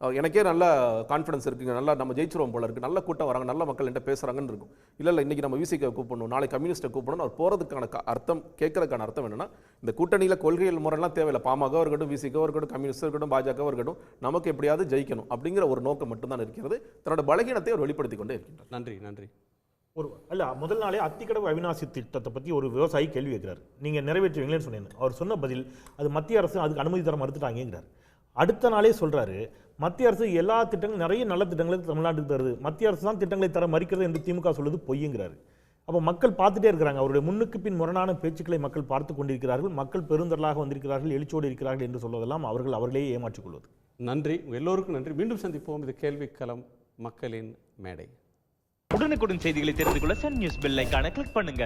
எனக்கே நல்ல கான்ஃபிடன்ஸ் இருக்குங்க, நல்லா நம்ம ஜெயிச்சிருவோம் போல இருக்குது, நல்ல கூட்டம் வராங்க, நல்ல மக்கள் என்கிட்ட பேசுகிறாங்கன்னு இருக்கும். இல்லை இன்றைக்கி நம்ம விசிக்க கூப்பிடணும், நாளைக்கு கம்யூனிஸ்ட்டை கூப்பிடணும், அவர் போகிறதுக்கான அர்த்தம், கேட்கறதுக்கான அர்த்தம் என்னன்னா இந்த கூட்டணியில் கொள்கைகள் முறையெல்லாம் தேவையில்லை. பாமக இருக்கட்டும், விசிக இருக்கட்டும், கம்யூனிஸ்ட் இருக்கட்டும், பாஜக இருக்கட்டும், நமக்கு எப்படியாவது ஜெயிக்கணும் அப்படிங்கிற ஒரு நோக்கம் மட்டும்தான் இருக்கிறது. தன்னோட பலகீனத்தை அவர் வெளிப்படுத்தி கொண்டே இருக்கின்றார். நன்றி. முதல் நாளே அத்திக்கடவு அவிநாசி திட்டத்தை பற்றி ஒரு விவசாயி கேள்வி கேட்கிறார், நீங்கள் நிறைவேற்றுவீங்களேன்னு சொன்னீங்க. அவர் சொன்ன பதில், அது மத்திய அரசு அதுக்கு அனுமதி தர மறுத்துட்டாங்கிறார். அடுத்த நாளே சொல்கிறாரு, மத்திய அரசு எல்லா திட்டங்களும், நிறைய நல்ல திட்டங்களுக்கு தமிழ்நாட்டுக்கு தருது, மத்திய அரசு தான் திட்டங்களை தர மறுக்கிறது என்று திமுக சொல்வது பொய்யுங்கிறாரு. அப்போ மக்கள் பார்த்துட்டே இருக்கிறாங்க, அவருடைய முன்னுக்கு பின் முரணான பேச்சுக்களை மக்கள் பார்த்து கொண்டிருக்கிறார்கள், மக்கள் பெருந்தரலாக வந்திருக்கிறார்கள், எழுச்சியோடு இருக்கிறார்கள் என்று சொல்வதெல்லாம் அவர்களே ஏமாற்றிக் கொள்வது. நன்றி, எல்லோருக்கும் நன்றி. மீண்டும் சந்திப்போம். இது கேள்விக்களம், மக்களின் மேடை. உடனுக்குடன் செய்திகளை தெரிந்து கொள்ள சன் நியூஸ் பெல் ஐகானை கிளிக் பண்ணுங்க.